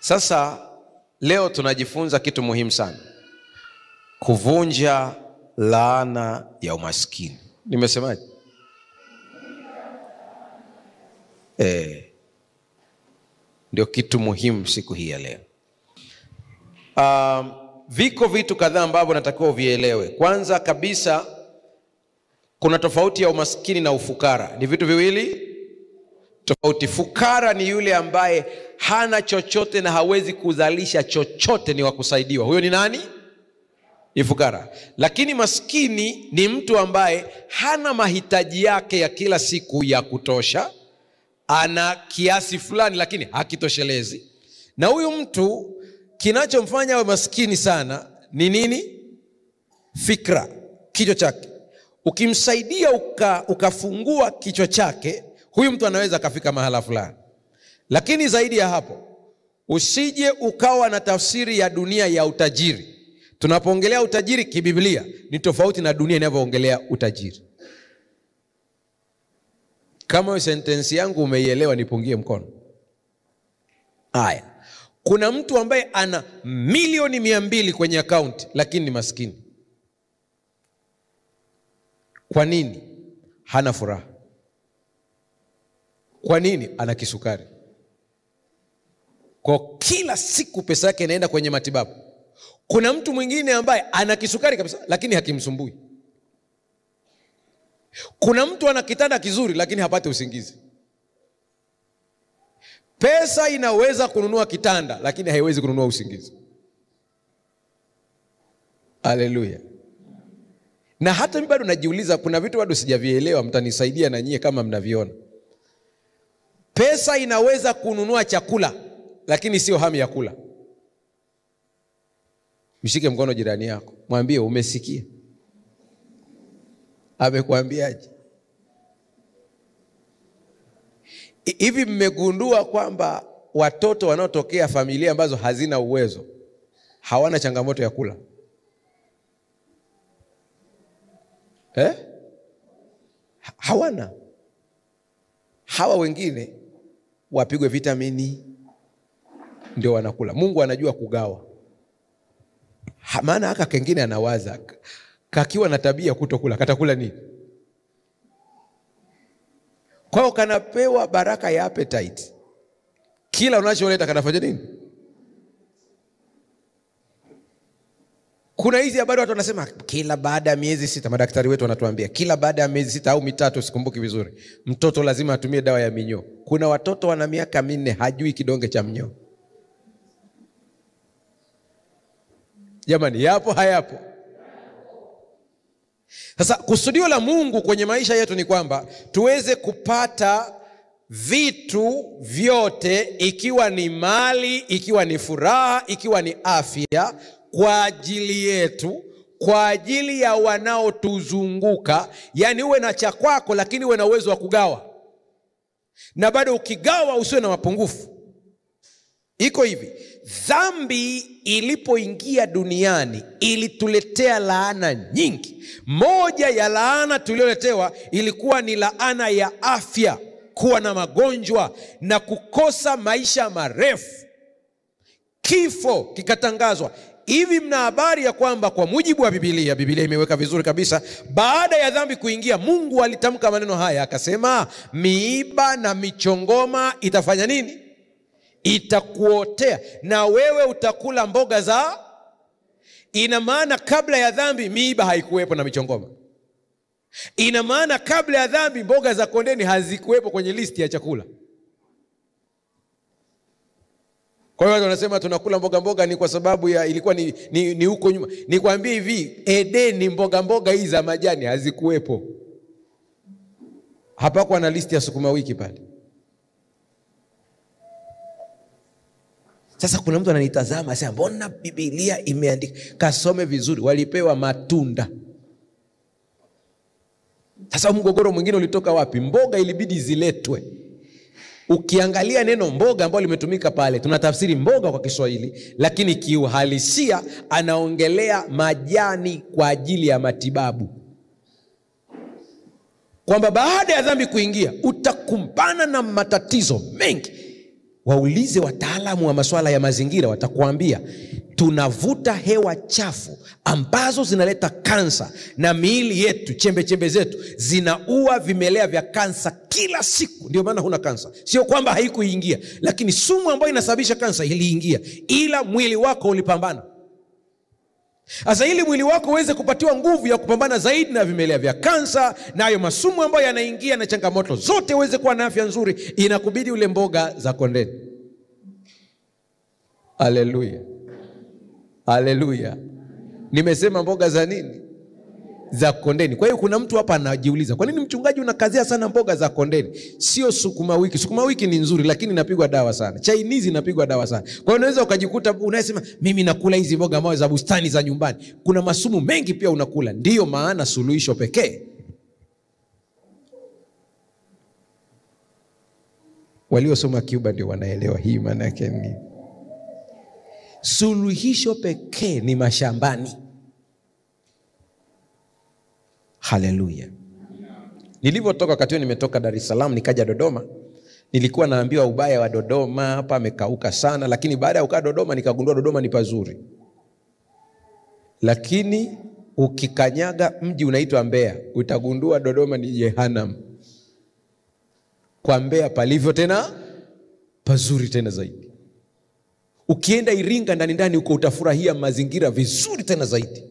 Sasa leo tunajifunza kitu muhimu sana. Kuvunja laana ya umaskini. Nimesemaje? Ndio kitu muhimu siku hii ya leo. Viko vitu kadhaa ambavyo natakiwa uvielewe. Kwanza kabisa, kuna tofauti ya umaskini na ufukara. Ni vitu viwili tofauti. Fukara ni yule ambaye hana chochote na hawezi kuzalisha chochote, ni wa kusaidiwa. Huyo ni nani? Ni fukara. Lakini maskini ni mtu ambaye hana mahitaji yake ya kila siku ya kutosha, ana kiasi fulani lakini hakitoshelezi. Na huyu mtu kinachomfanya awe maskini sana ni nini? Fikra, kichwa chake. Ukimsaidia ukafungua kichwa chake, huyu mtu anaweza kafika mahala fulani. Lakini zaidi ya hapo, usije ukawa na tafsiri ya dunia ya utajiri. Tunapoongelea utajiri kibiblia ni tofauti na dunia inavyoongelea utajiri. Kama hiyo sentensi yangu umeielewa, nipungie mkono. Haya. Kuna mtu ambaye ana milioni 200 kwenye account lakini ni maskini. Kwa nini? Hana furaha. Kwa nini? Ana kisukari. Kwa kila siku pesa yake inaenda kwenye matibabu. Kuna mtu mwingine ambaye ana kisukari kabisa lakini hakimsumbui. Kuna mtu ana kitanda kizuri lakini hapati usingizi. Pesa inaweza kununua kitanda lakini haiwezi kununua usingizi. Haleluya. Na hata mimi bado najiuliza, kuna vitu bado sijavielewa, mtanisaidia na nyie kama mnaviona. Pesa inaweza kununua chakula lakini sio hamu ya kula. Mshike mkono jirani yako, mwambie umesikia. Amekuambiaje? Hivi mmegundua kwamba watoto wanaotokea familia ambazo hazina uwezo hawana changamoto ya kula? Hawana. Hawa wengine wapigwe vitamini ndio wanakula. Mungu anajua kugawa. Maana haka kengine anawaza, kakiwa na tabia kutokula, katakula nini? Kwa hiyo kanapewa baraka ya appetite. Kila unacholeta kanafanya nini? Kuna hizi habari watu wanasema kila baada ya miezi 6, madaktari wetu wanatuambia kila baada ya miezi 6 au 3, sikumbuki vizuri, mtoto lazima atumie dawa ya minyoo. Kuna watoto wana miaka 4 hajui kidonge cha mnyoo. Jamani, yapo hayapo? Sasa kusudio la Mungu kwenye maisha yetu ni kwamba tuweze kupata vitu vyote, ikiwa ni mali, ikiwa ni furaha, ikiwa ni afya, kwa ajili yetu, kwa ajili ya wanaotuzunguka. Yani uwe na cha kwako lakini uwe na uwezo wa kugawa. Na bado ukigawa usiwe na mapungufu. Iko hivi, dhambi ilipoingia duniani ilituletea laana nyingi. Moja ya laana tulioletewa ilikuwa ni laana ya afya, kuwa na magonjwa na kukosa maisha marefu. Kifo kikatangazwa. Hivi mna habari ya kwamba kwa mujibu wa Biblia imeweka vizuri kabisa, baada ya dhambi kuingia, Mungu alitamka maneno haya akasema, miiba na michongoma itafanya nini? Itakuotea na wewe utakula mboga za. Ina maana kabla ya dhambi miiba haikuwepo na michongoma. Ina maana kabla ya dhambi mboga za kondeni hazikuwepo kwenye listi ya chakula. Kwa hiyo wanasema tunakula mboga ni kwa sababu ya ilikuwa ni huko nyuma. Nikwambie hivi, Edeni mboga hizi za majani hazikuwepo. Hapakuwa na listi ya sukuma wiki pale. Sasa kuna mtu ananitazama asema, mbona Biblia imeandika? Kasome vizuri, walipewa matunda. Sasa mgogoro mwingine ulitoka wapi? Mboga ilibidi ziletwe. Ukiangalia neno mboga ambalo limetumika pale, tunatafsiri mboga kwa Kiswahili, lakini kiuhalisia anaongelea majani kwa ajili ya matibabu. Kwamba baada ya dhambi kuingia utakumbana na matatizo mengi. Waulize wataalamu wa masuala ya mazingira, watakuambia tunavuta hewa chafu ambazo zinaleta kansa, na miili yetu, chembe chembe zetu zinaua vimelea vya kansa kila siku. Ndio maana huna kansa. Sio kwamba haikuingia, lakini sumu ambayo inasababisha kansa iliingia, ila mwili wako ulipambana. Sasa ili mwili wako uweze kupatiwa nguvu ya kupambana zaidi na vimelea vya kansa na hayo masumu ambayo yanaingia na changamoto zote, uweze kuwa na afya nzuri, inakubidi ule mboga za kondeni. Haleluya. Haleluya. Nimesema mboga za nini? Za kondeni. Kwa hiyo kuna mtu hapa anajiuliza, kwa nini mchungaji unakazia sana mboga za kondeni? Sio sukuma wiki. Sukuma wiki ni nzuri, lakini inapigwa dawa sana. Chinese inapigwa dawa sana. Kwa hiyo unaweza ukajikuta unasema mimi nakula hizi mboga ambazo za bustani za nyumbani. Kuna masumu mengi pia unakula. Ndiyo maana suluhisho pekee, waliosoma Cuba ndio wanaelewa hii maana yake ni. Suluhisho pekee ni mashambani. Haleluya. Nilipotoka, wakati nimetoka Dar es Salaam nikaja Dodoma, nilikuwa naambiwa ubaya wa Dodoma, hapa amekauka sana, lakini baada ya kukaa Dodoma nikagundua Dodoma ni pazuri. Lakini ukikanyaga mji unaitwa Mbeya, utagundua Dodoma ni Jehanamu. Kwa Mbeya palivyo tena pazuri tena zaidi. Ukienda Iringa ndani ndani uko utafurahia mazingira vizuri tena zaidi.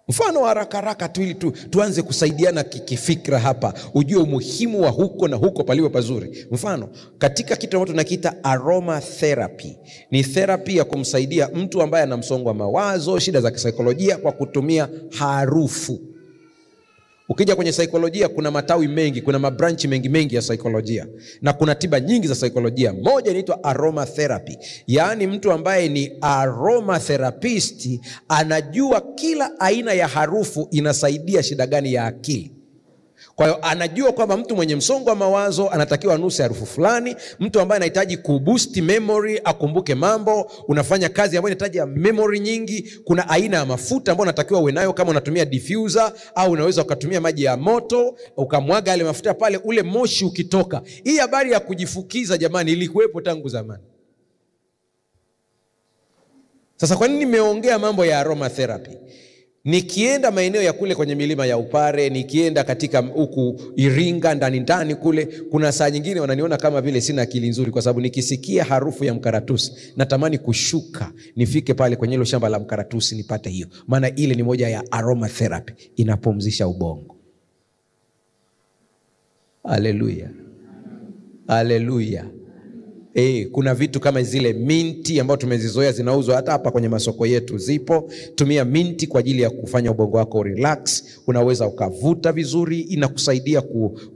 Mfano haraka haraka tu ili tuanze kusaidiana kifikra hapa, ujue umuhimu wa huko na huko palipo pazuri. Mfano katika kitu ambacho tunakiita aroma therapy, ni therapy ya kumsaidia mtu ambaye ana msongo wa mawazo, shida za kisaikolojia kwa kutumia harufu. Ukija kwenye saikolojia kuna matawi mengi, kuna mabranchi mengi ya saikolojia, na kuna tiba nyingi za saikolojia. Moja inaitwa aroma therapy. Yaani mtu ambaye ni aroma therapist anajua kila aina ya harufu inasaidia shida gani ya akili. Kwa hiyo anajua kwamba mtu mwenye msongo wa mawazo anatakiwa anuse harufu fulani, mtu ambaye anahitaji kuboost memory, akumbuke mambo, unafanya kazi ambayo inahitaji memory nyingi, kuna aina ya mafuta ambayo unatakiwa uwe nayo, kama unatumia diffuser au unaweza ukatumia maji ya moto ukamwaga yale mafuta pale, ule moshi ukitoka. Hii habari ya kujifukiza jamani ilikuwepo tangu zamani. Sasa kwa nini nimeongea mambo ya aroma therapy? Nikienda maeneo ya kule kwenye milima ya Upare, nikienda katika huku Iringa ndani ndani kule, kuna saa nyingine wananiona kama vile sina akili nzuri, kwa sababu nikisikia harufu ya mkaratusi natamani kushuka nifike pale kwenye hilo shamba la mkaratusi nipate hiyo. Maana ile ni moja ya aroma therapy, inapumzisha ubongo. Haleluya. Haleluya. Kuna vitu kama zile minti ambao tumezizoea zinauzwa hata hapa kwenye masoko yetu zipo. Tumia minti kwa ajili ya kufanya ubongo wako relax. Unaweza ukavuta vizuri, inakusaidia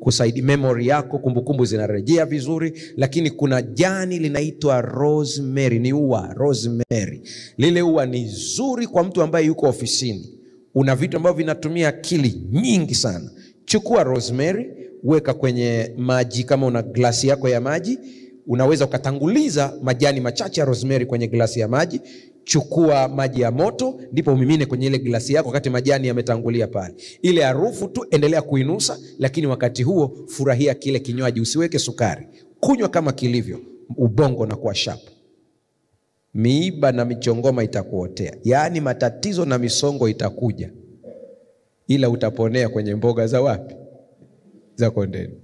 kusaidia memory yako, kumbukumbu zinarejea vizuri. Lakini kuna jani linaitwa rosemary, ni ua rosemary. Lile ua ni zuri kwa mtu ambaye yuko ofisini. Una vitu ambavyo vinatumia akili nyingi sana. Chukua rosemary, weka kwenye maji, kama una glasi yako ya maji, unaweza ukatanguliza majani machache ya rosemary kwenye glasi ya maji. Chukua maji ya moto, ndipo umimine kwenye ile glasi yako wakati majani yametangulia pale. Ile harufu tu endelea kuinusa, lakini wakati huo furahia kile kinywaji, usiweke sukari. Kunywa kama kilivyo, ubongo na kuwa sharp. Miiba na michongoma itakuotea. Yaani matatizo na misongo itakuja, ila utaponea kwenye mboga za wapi? Za kondeni.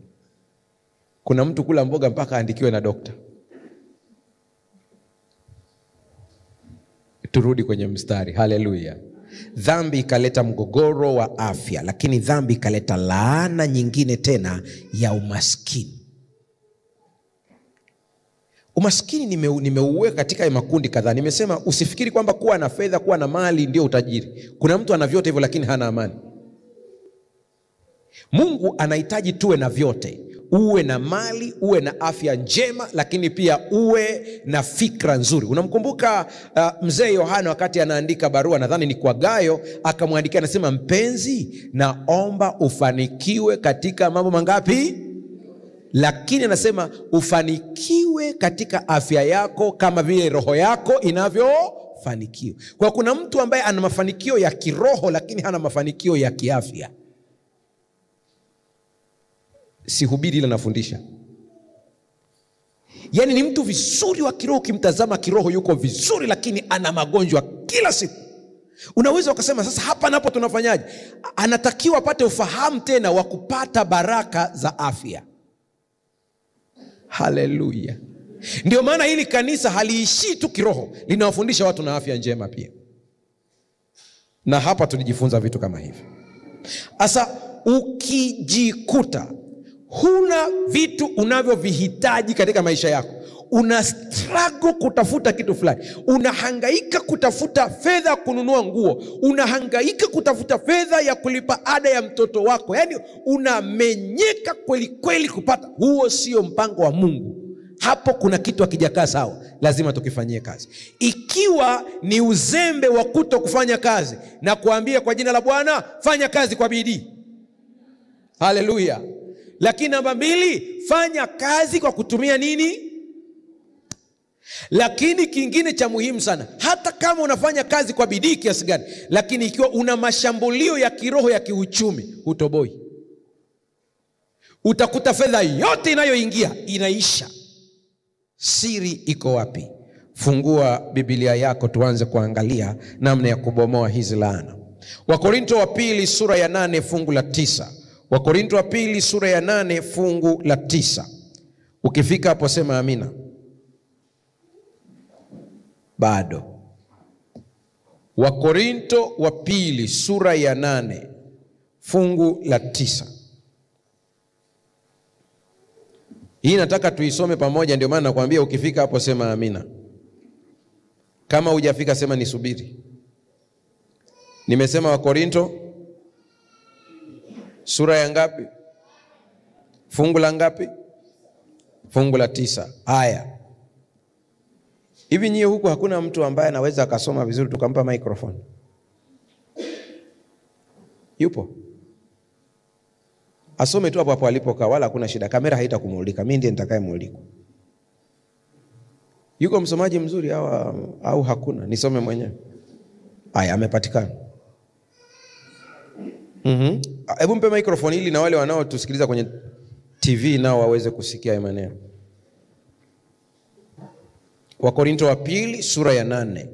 Kuna mtu kula mboga mpaka aandikiwe na dokta. Turudi kwenye mstari. Haleluya. Dhambi ikaleta mgogoro wa afya, lakini dhambi ikaleta laana nyingine tena ya umaskini. Umaskini nimeuweka katika makundi kadhaa. Nimesema usifikiri kwamba kuwa na fedha, kuwa na mali ndio utajiri. Kuna mtu ana vyote hivyo lakini hana amani. Mungu anahitaji tuwe na vyote. Uwe na mali, uwe na afya njema, lakini pia uwe na fikra nzuri. Unamkumbuka mzee Yohana wakati anaandika barua, nadhani ni kwa Gayo, akamwandikia anasema, mpenzi, naomba ufanikiwe katika mambo mangapi? Lakini anasema ufanikiwe katika afya yako kama vile roho yako inavyofanikiwa. Kwa kuna mtu ambaye ana mafanikio ya kiroho lakini hana mafanikio ya kiafya. Sihubiri ila nafundisha. Yaani ni mtu vizuri wa kiroho, ukimtazama kiroho yuko vizuri, lakini ana magonjwa kila siku. Unaweza ukasema sasa hapa napo tunafanyaje? Anatakiwa apate ufahamu tena wa kupata baraka za afya. Haleluya. Ndio maana hili kanisa haliishii tu kiroho, linawafundisha watu na afya njema pia. Na hapa tulijifunza vitu kama hivi. Asa ukijikuta huna vitu unavyovihitaji katika maisha yako, una struggle kutafuta kitu fulani, unahangaika kutafuta fedha kununua nguo, unahangaika kutafuta fedha ya kulipa ada ya mtoto wako, yani unamenyeka kweli kweli kupata, huo sio mpango wa Mungu. Hapo kuna kitu hakijakaa sawa, lazima tukifanyie kazi. Ikiwa ni uzembe wa kuto kufanya kazi, na kuambia kwa jina la Bwana, fanya kazi kwa bidii. Haleluya. Lakini namba 2, fanya kazi kwa kutumia nini? Lakini kingine cha muhimu sana, hata kama unafanya kazi kwa bidii kiasi gani, lakini ikiwa una mashambulio ya kiroho ya kiuchumi, hutoboi. Utakuta fedha yote inayoingia inaisha. Siri iko wapi? Fungua Biblia yako tuanze kuangalia namna ya kubomoa hizi laana. Wakorinto wa pili sura ya 8 fungu la 9. Wakorinto wa pili sura ya 8 fungu la 9. Ukifika hapo sema amina. Bado. Wakorinto wa pili sura ya 8 fungu la 9. Hii nataka tuisome pamoja, ndio maana nakwambia ukifika hapo sema amina. Kama hujafika sema nisubiri. Nimesema Wakorinto sura ya ngapi? Fungu la ngapi? Fungu la 9. Haya. Hivi nyie huku hakuna mtu ambaye anaweza akasoma vizuri tukampa microphone? Yupo? Asome tu hapo hapo alipokaa, wala hakuna shida. Kamera haitakumulika, mimi ndiye nitakayemulika. Yuko msomaji mzuri au hakuna? Nisome mwenyewe. Haya, amepatikana. Hebu mpe microphone ili na wale wanao tusikiliza kwenye TV nao waweze kusikia haya maneno. Wakorinto wa pili sura ya 8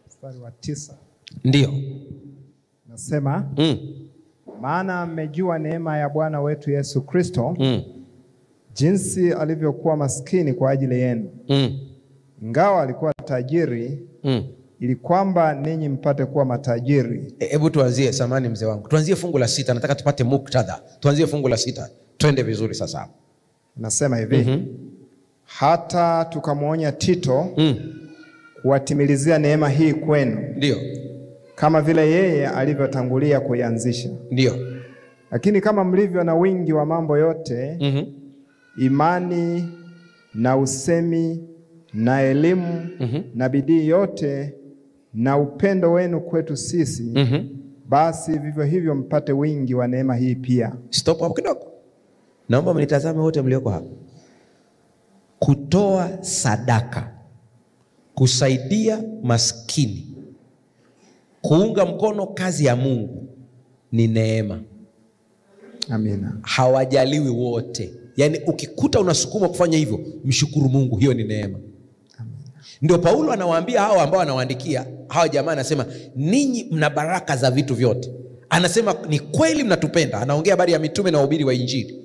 mstari wa 9. Ndio. Nasema maana mmejua neema ya Bwana wetu Yesu Kristo, jinsi alivyokuwa maskini kwa ajili yenu, ingawa alikuwa tajiri, ili kwamba ninyi mpate kuwa matajiri. Hebu tuanzie, samani mzee wangu, tuanzie fungu la 6. Nataka tupate muktadha. Tuanzie fungu la 6. Twende vizuri sasa. Nasema hivi, hata tukamwonya Tito kuwatimilizia neema hii kwenu. Ndio. Kama vile yeye alivyotangulia kuianzisha. Ndio. Lakini kama mlivyo na wingi wa mambo yote, imani na usemi na elimu na bidii yote na upendo wenu kwetu sisi, basi vivyo hivyo mpate wingi wa neema hii pia. Stop hapo kidogo. Naomba mnitazame wote mlioko hapa. Kutoa sadaka, kusaidia maskini, kuunga mkono kazi ya Mungu ni neema. Amina. Hawajaliwi wote. Yaani ukikuta unasukuma kufanya hivyo, mshukuru Mungu, hiyo ni neema. Amina. Ndio Paulo anawaambia hao ambao anawaandikia, hao jamaa anasema ninyi mna baraka za vitu vyote. Anasema ni kweli mnatupenda. Anaongea habari ya mitume na wahubiri wa Injili.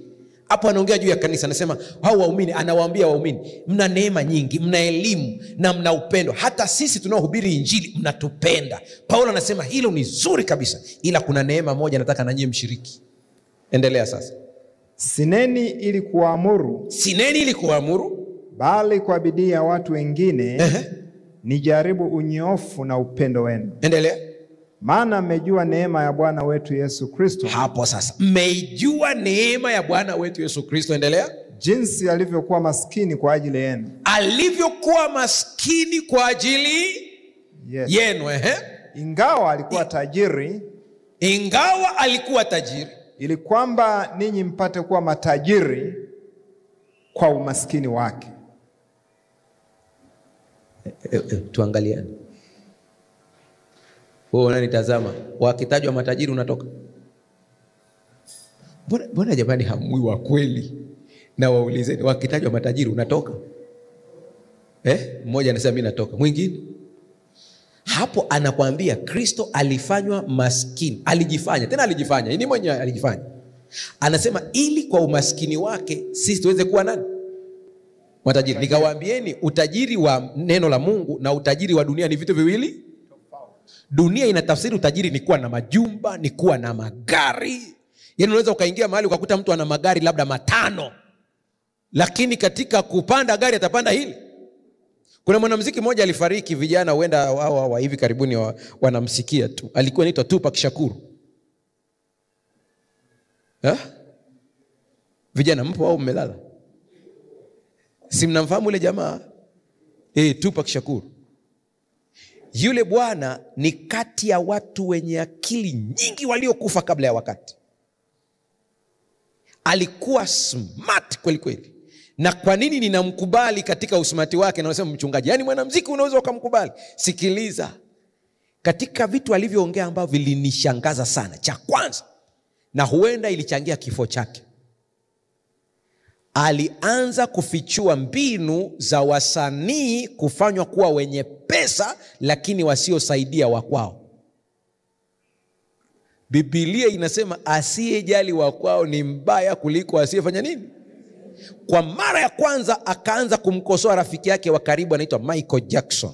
Hapo anaongea juu ya kanisa, anasema hao waumini, anawaambia waumini, mna neema nyingi, mna elimu na mna upendo. Hata sisi tunaohubiri Injili mnatupenda. Paulo anasema hilo ni zuri kabisa, ila kuna neema moja nataka na nyinyi mshiriki. Endelea sasa. Sineni ili kuamuru. Sineni ili kuamuru, bali kwa bidii ya watu wengine nijaribu unyoofu na upendo wenu. Endelea. Maana mmejua neema ya Bwana wetu Yesu Kristo. Hapo sasa. Mmejua neema ya Bwana wetu Yesu Kristo. Endelea. Jinsi alivyokuwa maskini kwa ajili yenu. Alivyokuwa maskini kwa ajili yenu. Ingawa alikuwa tajiri. Ingawa alikuwa tajiri, ili kwamba ninyi mpate kuwa matajiri kwa umaskini wake. Tuangaliane. Wewe unanitazama, wakitajwa matajiri unatoka? Mbona jamani hamui wa kweli? Na waulizeni, wakitajwa matajiri unatoka? Mmoja anasema mimi natoka, mwingine. Hapo anakuambia Kristo alifanywa maskini, alijifanya, yeye mwenyewe alijifanya. Anasema ili kwa umaskini wake sisi tuweze kuwa nani? Matajiri. Nikawaambieni utajiri wa neno la Mungu na utajiri wa dunia ni vitu viwili. Dunia inatafsiri utajiri ni kuwa na majumba, ni kuwa na magari. Yaani unaweza ukaingia mahali ukakuta mtu ana magari labda 5. Lakini katika kupanda gari atapanda hili. Kuna mwanamuziki mmoja alifariki, vijana huenda wa hivi karibuni wanamsikia tu. Alikuwa anaitwa Tupac Shakur. Vijana mpo au mmelala? Si mnamfahamu yule jamaa? Tupac Shakur. Yule bwana ni kati ya watu wenye akili nyingi waliokufa kabla ya wakati. Alikuwa smart kweli kweli. Na kwa nini ninamkubali katika usmati wake? Na nasema mchungaji, yani mwanamuziki unaweza ukamkubali. Sikiliza. Katika vitu alivyoongea ambavyo vilinishangaza sana, cha kwanza, na huenda ilichangia kifo chake, alianza kufichua mbinu za wasanii kufanywa kuwa wenye pesa lakini wasiosaidia wakwao. Biblia inasema asiyejali wakwao ni mbaya kuliko asiyefanya nini? Kwa mara ya kwanza akaanza kumkosoa rafiki yake wa karibu anaitwa Michael Jackson.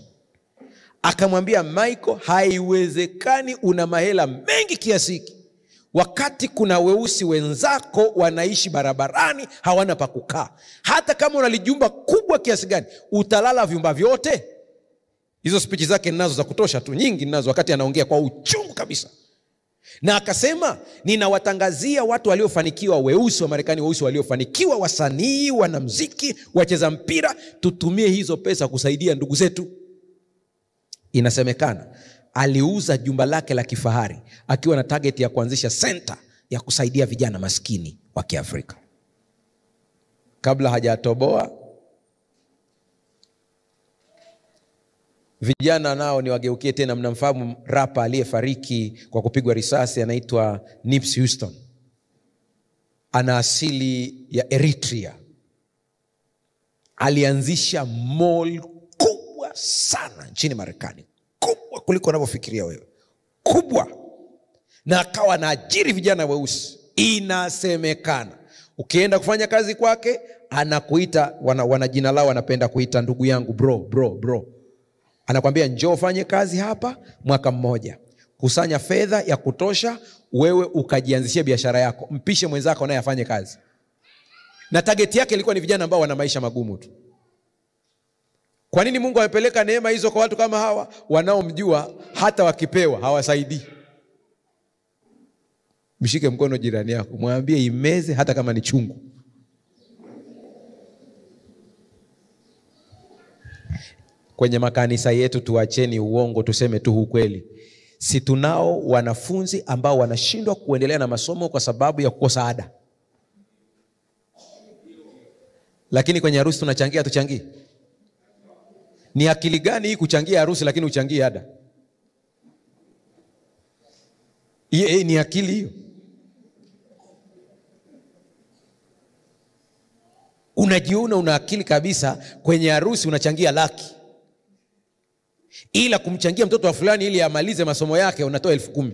Akamwambia, Michael, haiwezekani una mahela mengi kiasi hiki wakati kuna weusi wenzako wanaishi barabarani hawana pa kukaa. Hata kama unalijumba kubwa kiasi gani, utalala vyumba vyote? Hizo speech zake ninazo za kutosha tu, nyingi ninazo, wakati anaongea kwa uchungu kabisa. Na akasema, ninawatangazia watu waliofanikiwa weusi wa Marekani, weusi waliofanikiwa, wasanii, wanamuziki, wacheza mpira, tutumie hizo pesa kusaidia ndugu zetu. Inasemekana aliuza jumba lake la kifahari akiwa na target ya kuanzisha center ya kusaidia vijana maskini wa Kiafrika. Kabla hajatoboa, vijana nao ni wageukie tena. Mnamfahamu rapa aliyefariki kwa kupigwa risasi anaitwa Nipsey Hussle. Ana asili ya Eritrea. Alianzisha mall kubwa sana nchini Marekani, kubwa kuliko unavyofikiria wewe, kubwa, na akawa anaajiri vijana weusi. Inasemekana ukienda kufanya kazi kwake anakuita, wana jina lao wanapenda kuita ndugu yangu, bro. Anakuambia njoo fanye kazi hapa mwaka mmoja, kusanya fedha ya kutosha wewe ukajianzishia biashara yako, mpishe mwenzako naye afanye kazi. Na target yake ilikuwa ni vijana ambao wana maisha magumu tu. Kwa nini Mungu amepeleka neema hizo kwa watu kama hawa? Wanaomjua hata wakipewa hawasaidii. Mshike mkono jirani yako, mwambie imeze hata kama ni chungu. Kwenye makanisa yetu tuacheni uongo, tuseme tu ukweli. Si tunao wanafunzi ambao wanashindwa kuendelea na masomo kwa sababu ya kukosa ada? Lakini kwenye harusi tunachangia, tuchangie. Ni akili gani hii kuchangia harusi lakini uchangie ada? Ni akili hiyo? Unajiona una akili kabisa, kwenye harusi unachangia laki, ila kumchangia mtoto wa fulani ili amalize masomo yake unatoa 10,000.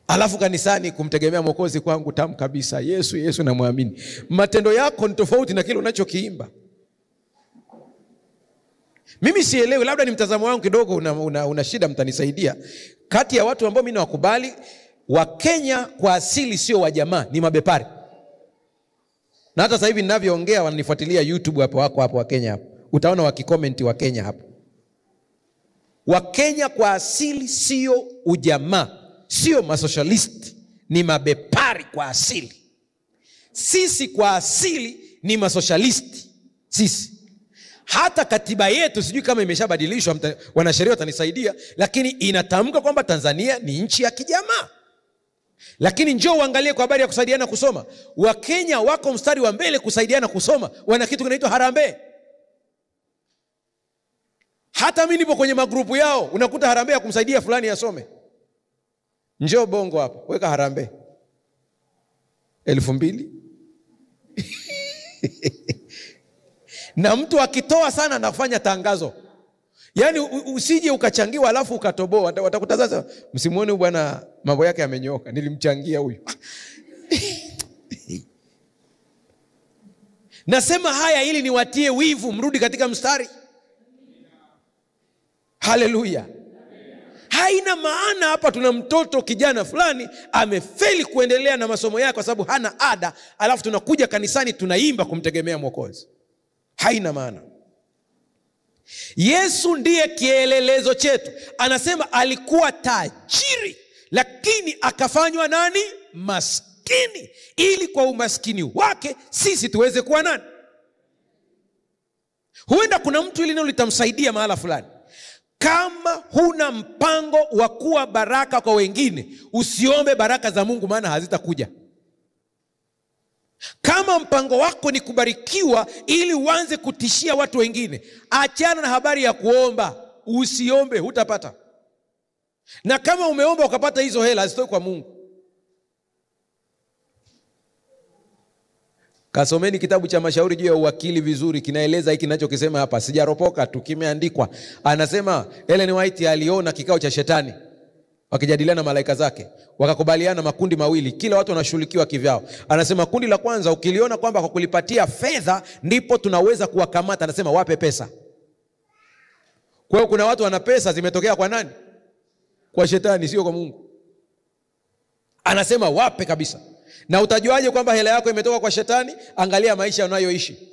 Alafu kanisani kumtegemea Mwokozi kwangu tamu kabisa, Yesu na muamini. Matendo yako ni tofauti na kile unachokiimba. Mimi sielewi, labda ni mtazamo wangu kidogo, una shida, mtanisaidia. Kati ya watu ambao mimi nawakubali, Wakenya kwa asili sio wa jamaa, ni mabepari. Na hata sasa hivi ninavyoongea wananifuatilia YouTube hapo, wako hapo Wakenya hapo. Utaona wakikomenti Wakenya hapo. Wakenya kwa asili sio ujamaa, sio masocialist, ni mabepari kwa asili. Sisi kwa asili ni masocialist. Sisi. Hata katiba yetu sijui kama imeshabadilishwa, wanasheria watanisaidia, lakini inatamka kwamba Tanzania ni nchi ya kijamaa. Lakini njoo uangalie kwa habari ya kusaidiana kusoma, Wakenya wako mstari wa mbele kusaidiana kusoma. Wana kitu kinaitwa harambee. Hata mimi nipo kwenye magrupu yao, unakuta harambee ya kumsaidia fulani asome. Njoo Bongo hapo, weka harambee. 2,000. Na mtu akitoa sana na kufanya tangazo. Yaani usije ukachangiwa alafu ukatoboa. Watakutazama, msimuone bwana mambo yake yamenyooka, nilimchangia huyu. Nasema haya ili niwatie wivu, mrudi katika mstari. Haleluya. Haina maana hapa tuna mtoto kijana fulani amefeli kuendelea na masomo yake kwa sababu hana ada, alafu tunakuja kanisani tunaimba kumtegemea Mwokozi. Haina maana. Yesu ndiye kielelezo chetu. Anasema alikuwa tajiri lakini akafanywa nani? Maskini, ili kwa umaskini wake sisi tuweze kuwa nani? Huenda kuna mtu ili neno litamsaidia mahala fulani. Kama huna mpango wa kuwa baraka kwa wengine, usiombe baraka za Mungu, maana hazitakuja. Kama mpango wako ni kubarikiwa ili uanze kutishia watu wengine, achana na habari ya kuomba. Usiombe, hutapata. Na kama umeomba ukapata hizo hela, hazitoi kwa Mungu. Kasomeni kitabu cha Mashauri juu ya uwakili vizuri, kinaeleza hiki ninachokisema hapa. Sijaropoka tu, kimeandikwa. Anasema Ellen White aliona kikao cha shetani wakijadiliana na malaika zake, wakakubaliana makundi mawili, kila watu wanashughulikiwa kivyao. Anasema kundi la kwanza, ukiliona kwamba kwa kulipatia fedha ndipo tunaweza kuwakamata, anasema wape pesa. Kwa hiyo kuna watu wana pesa zimetokea kwa nani? Kwa shetani, sio kwa Mungu. Anasema wape kabisa. Na utajuaje kwamba hela yako imetoka kwa shetani? Angalia maisha unayoishi.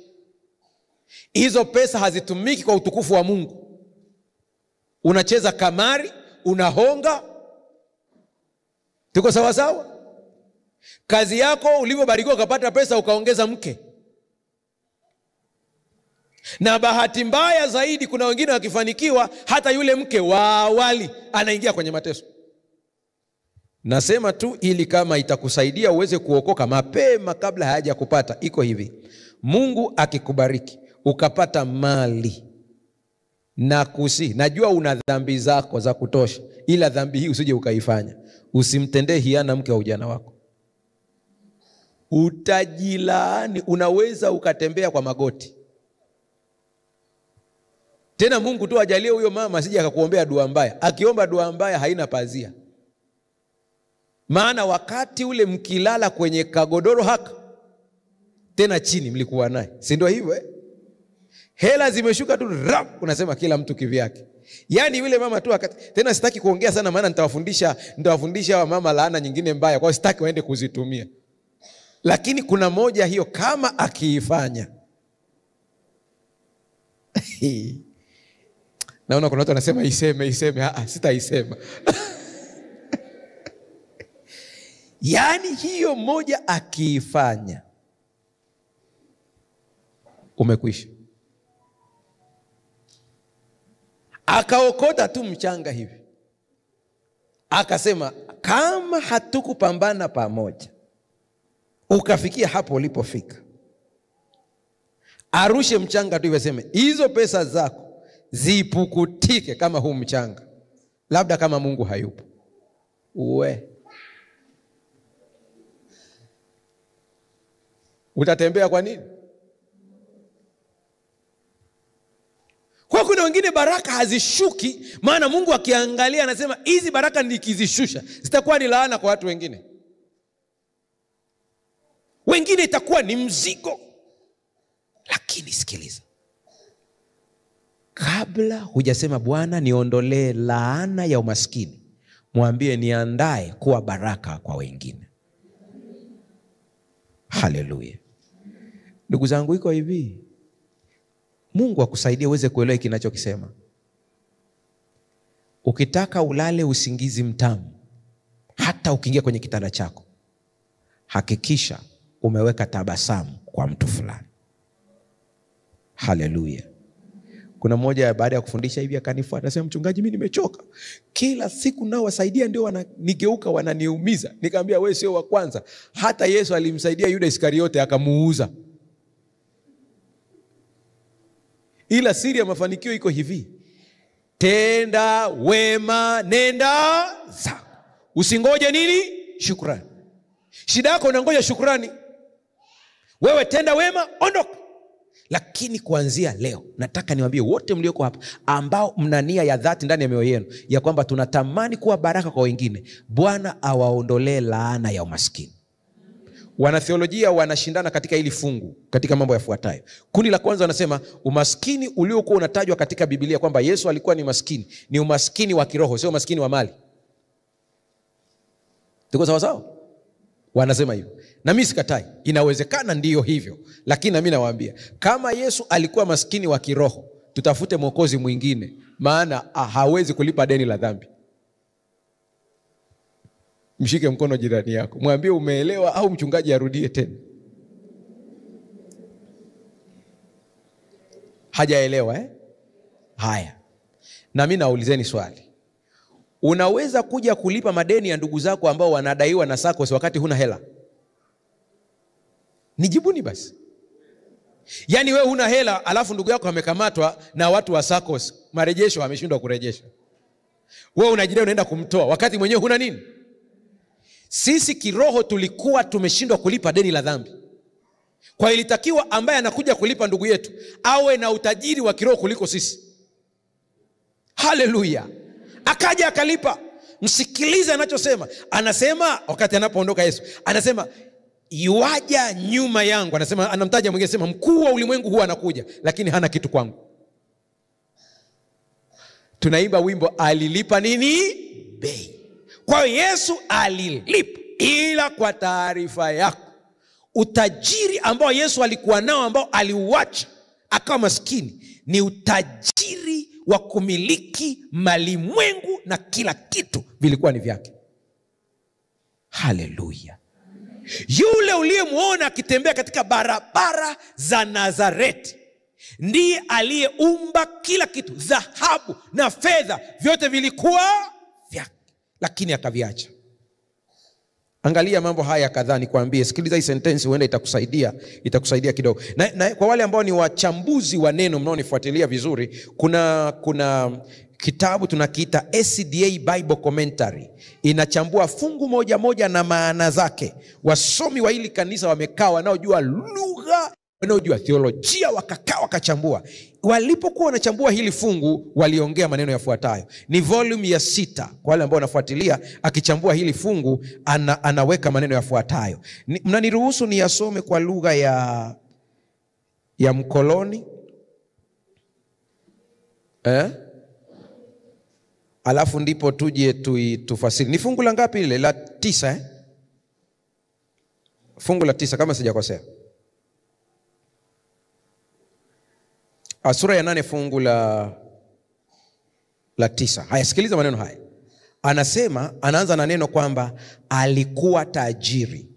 Hizo pesa hazitumiki kwa utukufu wa Mungu. Unacheza kamari, unahonga. Tuko sawa sawa? Kazi yako ulivyobarikiwa ukapata pesa ukaongeza mke. Na bahati mbaya zaidi kuna wengine wakifanikiwa hata yule mke wa awali anaingia kwenye mateso. Nasema tu ili kama itakusaidia uweze kuokoka mapema kabla haja kupata. Iko hivi. Mungu akikubariki ukapata mali na najua una dhambi zako za kutosha, ila dhambi hii usije ukaifanya. Usimtendee hiana mke wa ujana wako. Utajilaani, unaweza ukatembea kwa magoti. Tena Mungu tu ajalie huyo mama asije akakuombea dua mbaya. Akiomba dua mbaya haina pazia. Maana wakati ule mkilala kwenye kagodoro haka, tena chini mlikuwa naye. Si ndio hivyo Hela zimeshuka tu rap, unasema kila mtu kivyake. Yaani yule mama tu tena sitaki kuongea sana maana nitawafundisha wa mama laana nyingine mbaya, kwa hiyo sitaki waende kuzitumia. Lakini kuna moja hiyo kama akiifanya. Naona kuna watu wanasema iseme. Sitaisema. Yaani hiyo moja akiifanya, umekwisha. Akaokota tu mchanga hivi, akasema kama hatukupambana pamoja ukafikia hapo ulipofika, arushe mchanga tu aseme hizo pesa zako zipukutike kama huu mchanga. Labda kama Mungu hayupo, utatembea kwa nini? Kwa kuna wengine baraka hazishuki, maana Mungu akiangalia anasema hizi baraka nikizishusha zitakuwa ni laana kwa watu wengine. Wengine itakuwa ni mzigo. Lakini sikiliza. Kabla hujasema Bwana niondolee laana ya umaskini, mwambie niandae kuwa baraka kwa wengine. Haleluya. Ndugu zangu, iko hivi. Mungu akusaidie uweze kuelewa kinachokisema. Ukitaka ulale usingizi mtamu, hata ukiingia kwenye kitanda chako, hakikisha umeweka tabasamu kwa mtu fulani. Haleluya. Kuna mmoja baada ya kufundisha hivi akanifuata, anasema mchungaji, mimi nimechoka. Kila siku nao wasaidia ndio wananigeuka, wananiumiza. Nikamwambia wewe sio wa kwanza. Hata Yesu alimsaidia Yuda Iskariote akamuuza. Ila siri ya mafanikio iko hivi. Tenda wema, nenda zako. Usingoje nini? Shukrani. Shida yako unangoja shukrani. Wewe tenda wema, ondoka. Lakini kuanzia leo nataka niwaambie wote mlioko hapa ambao mna nia ya dhati ndani ya mioyo yenu ya kwamba tunatamani kuwa baraka kwa wengine, Bwana awaondolee laana ya umaskini. Wanatheolojia wanashindana katika hili fungu katika mambo yafuatayo. Kundi la kwanza wanasema umaskini uliokuwa unatajwa katika Biblia kwamba Yesu alikuwa ni maskini, ni umaskini wa kiroho, sio umaskini wa mali. Tuko sawa sawa? Wanasema hivyo. Na mimi sikatai, inawezekana ndiyo hivyo. Lakini mimi nawaambia, kama Yesu alikuwa maskini wa kiroho, tutafute mwokozi mwingine, maana hawezi kulipa deni la dhambi. Mshike mkono jirani yako, mwambie umeelewa au mchungaji arudie tena. Hajaelewa Haya. Na mimi naulizeni swali. Unaweza kuja kulipa madeni ya ndugu zako ambao wanadaiwa na SACCOS wakati huna hela? Nijibuni basi. Yaani wewe huna hela alafu ndugu yako amekamatwa na watu wa SACCOS, marejesho ameshindwa kurejesha. Wewe unajidai unaenda kumtoa wakati mwenyewe huna nini? Sisi kiroho tulikuwa tumeshindwa kulipa deni la dhambi. Kwa ilitakiwa ambaye anakuja kulipa ndugu yetu awe na utajiri wa kiroho kuliko sisi. Haleluya. Akaja akalipa. Msikilize anachosema. Anasema wakati anapoondoka Yesu, anasema yuaja nyuma yangu. Anasema, anamtaja mwingine, sema mkuu wa ulimwengu huwa anakuja lakini hana kitu kwangu. Tunaimba wimbo alilipa nini? Bei. Kwa Yesu alilipa. Ila kwa taarifa yako, utajiri ambao Yesu alikuwa nao ambao aliuacha akawa maskini ni utajiri wa kumiliki malimwengu na kila kitu vilikuwa ni vyake. Haleluya. Yule uliyemuona akitembea katika barabara za Nazareti ndiye aliyeumba kila kitu. Dhahabu na fedha vyote vilikuwa vyake, lakini akaviacha. Angalia mambo haya kadhaa nikwambie. Sikiliza hii sentensi, huenda itakusaidia kidogo. Na kwa wale ambao ni wachambuzi wa neno mnaonifuatilia vizuri, kuna kitabu tunakiita SDA Bible Commentary. Inachambua fungu moja moja na maana zake. Wasomi wa hili kanisa wamekaa, wanaojua lugha, wanaojua theolojia, wakakaa wakachambua. Walipokuwa wanachambua hili fungu, waliongea maneno yafuatayo. Ni volume ya 6. Kwa wale ambao wanafuatilia, akichambua hili fungu anaweka maneno yafuatayo. Mnaniruhusu niyasome kwa lugha ya mkoloni? Alafu ndipo tuje tufasiri. Ni fungu la ngapi ile? La 9 Fungu la 9 kama sijakosea. Sura ya 8 fungu la 9. Haya, sikiliza maneno haya. Anasema, anaanza na neno kwamba alikuwa tajiri.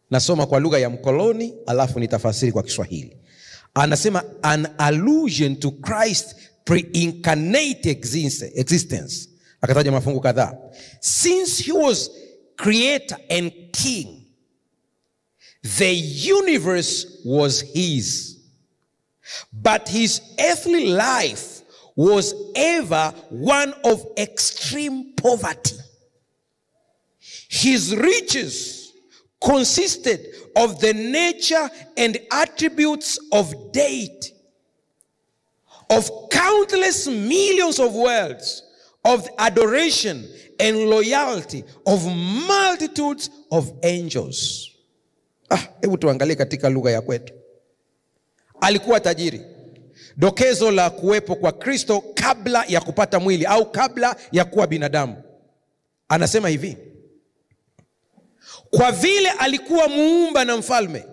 Nasoma kwa lugha ya mkoloni alafu nitafasiri kwa Kiswahili. Anasema an allusion to Christ pre-incarnate existence. Akataja mafungu kadhaa. Since he was creator and king, the universe was his. But his earthly life was ever one of extreme poverty. His riches consisted of the nature and attributes of deity, of countless millions of worlds, of adoration and loyalty of multitudes of angels. Hebu tuangalie katika lugha ya kwetu. Alikuwa tajiri. Dokezo la kuwepo kwa Kristo kabla ya kupata mwili au kabla ya kuwa binadamu. Anasema hivi: kwa vile alikuwa muumba na mfalme,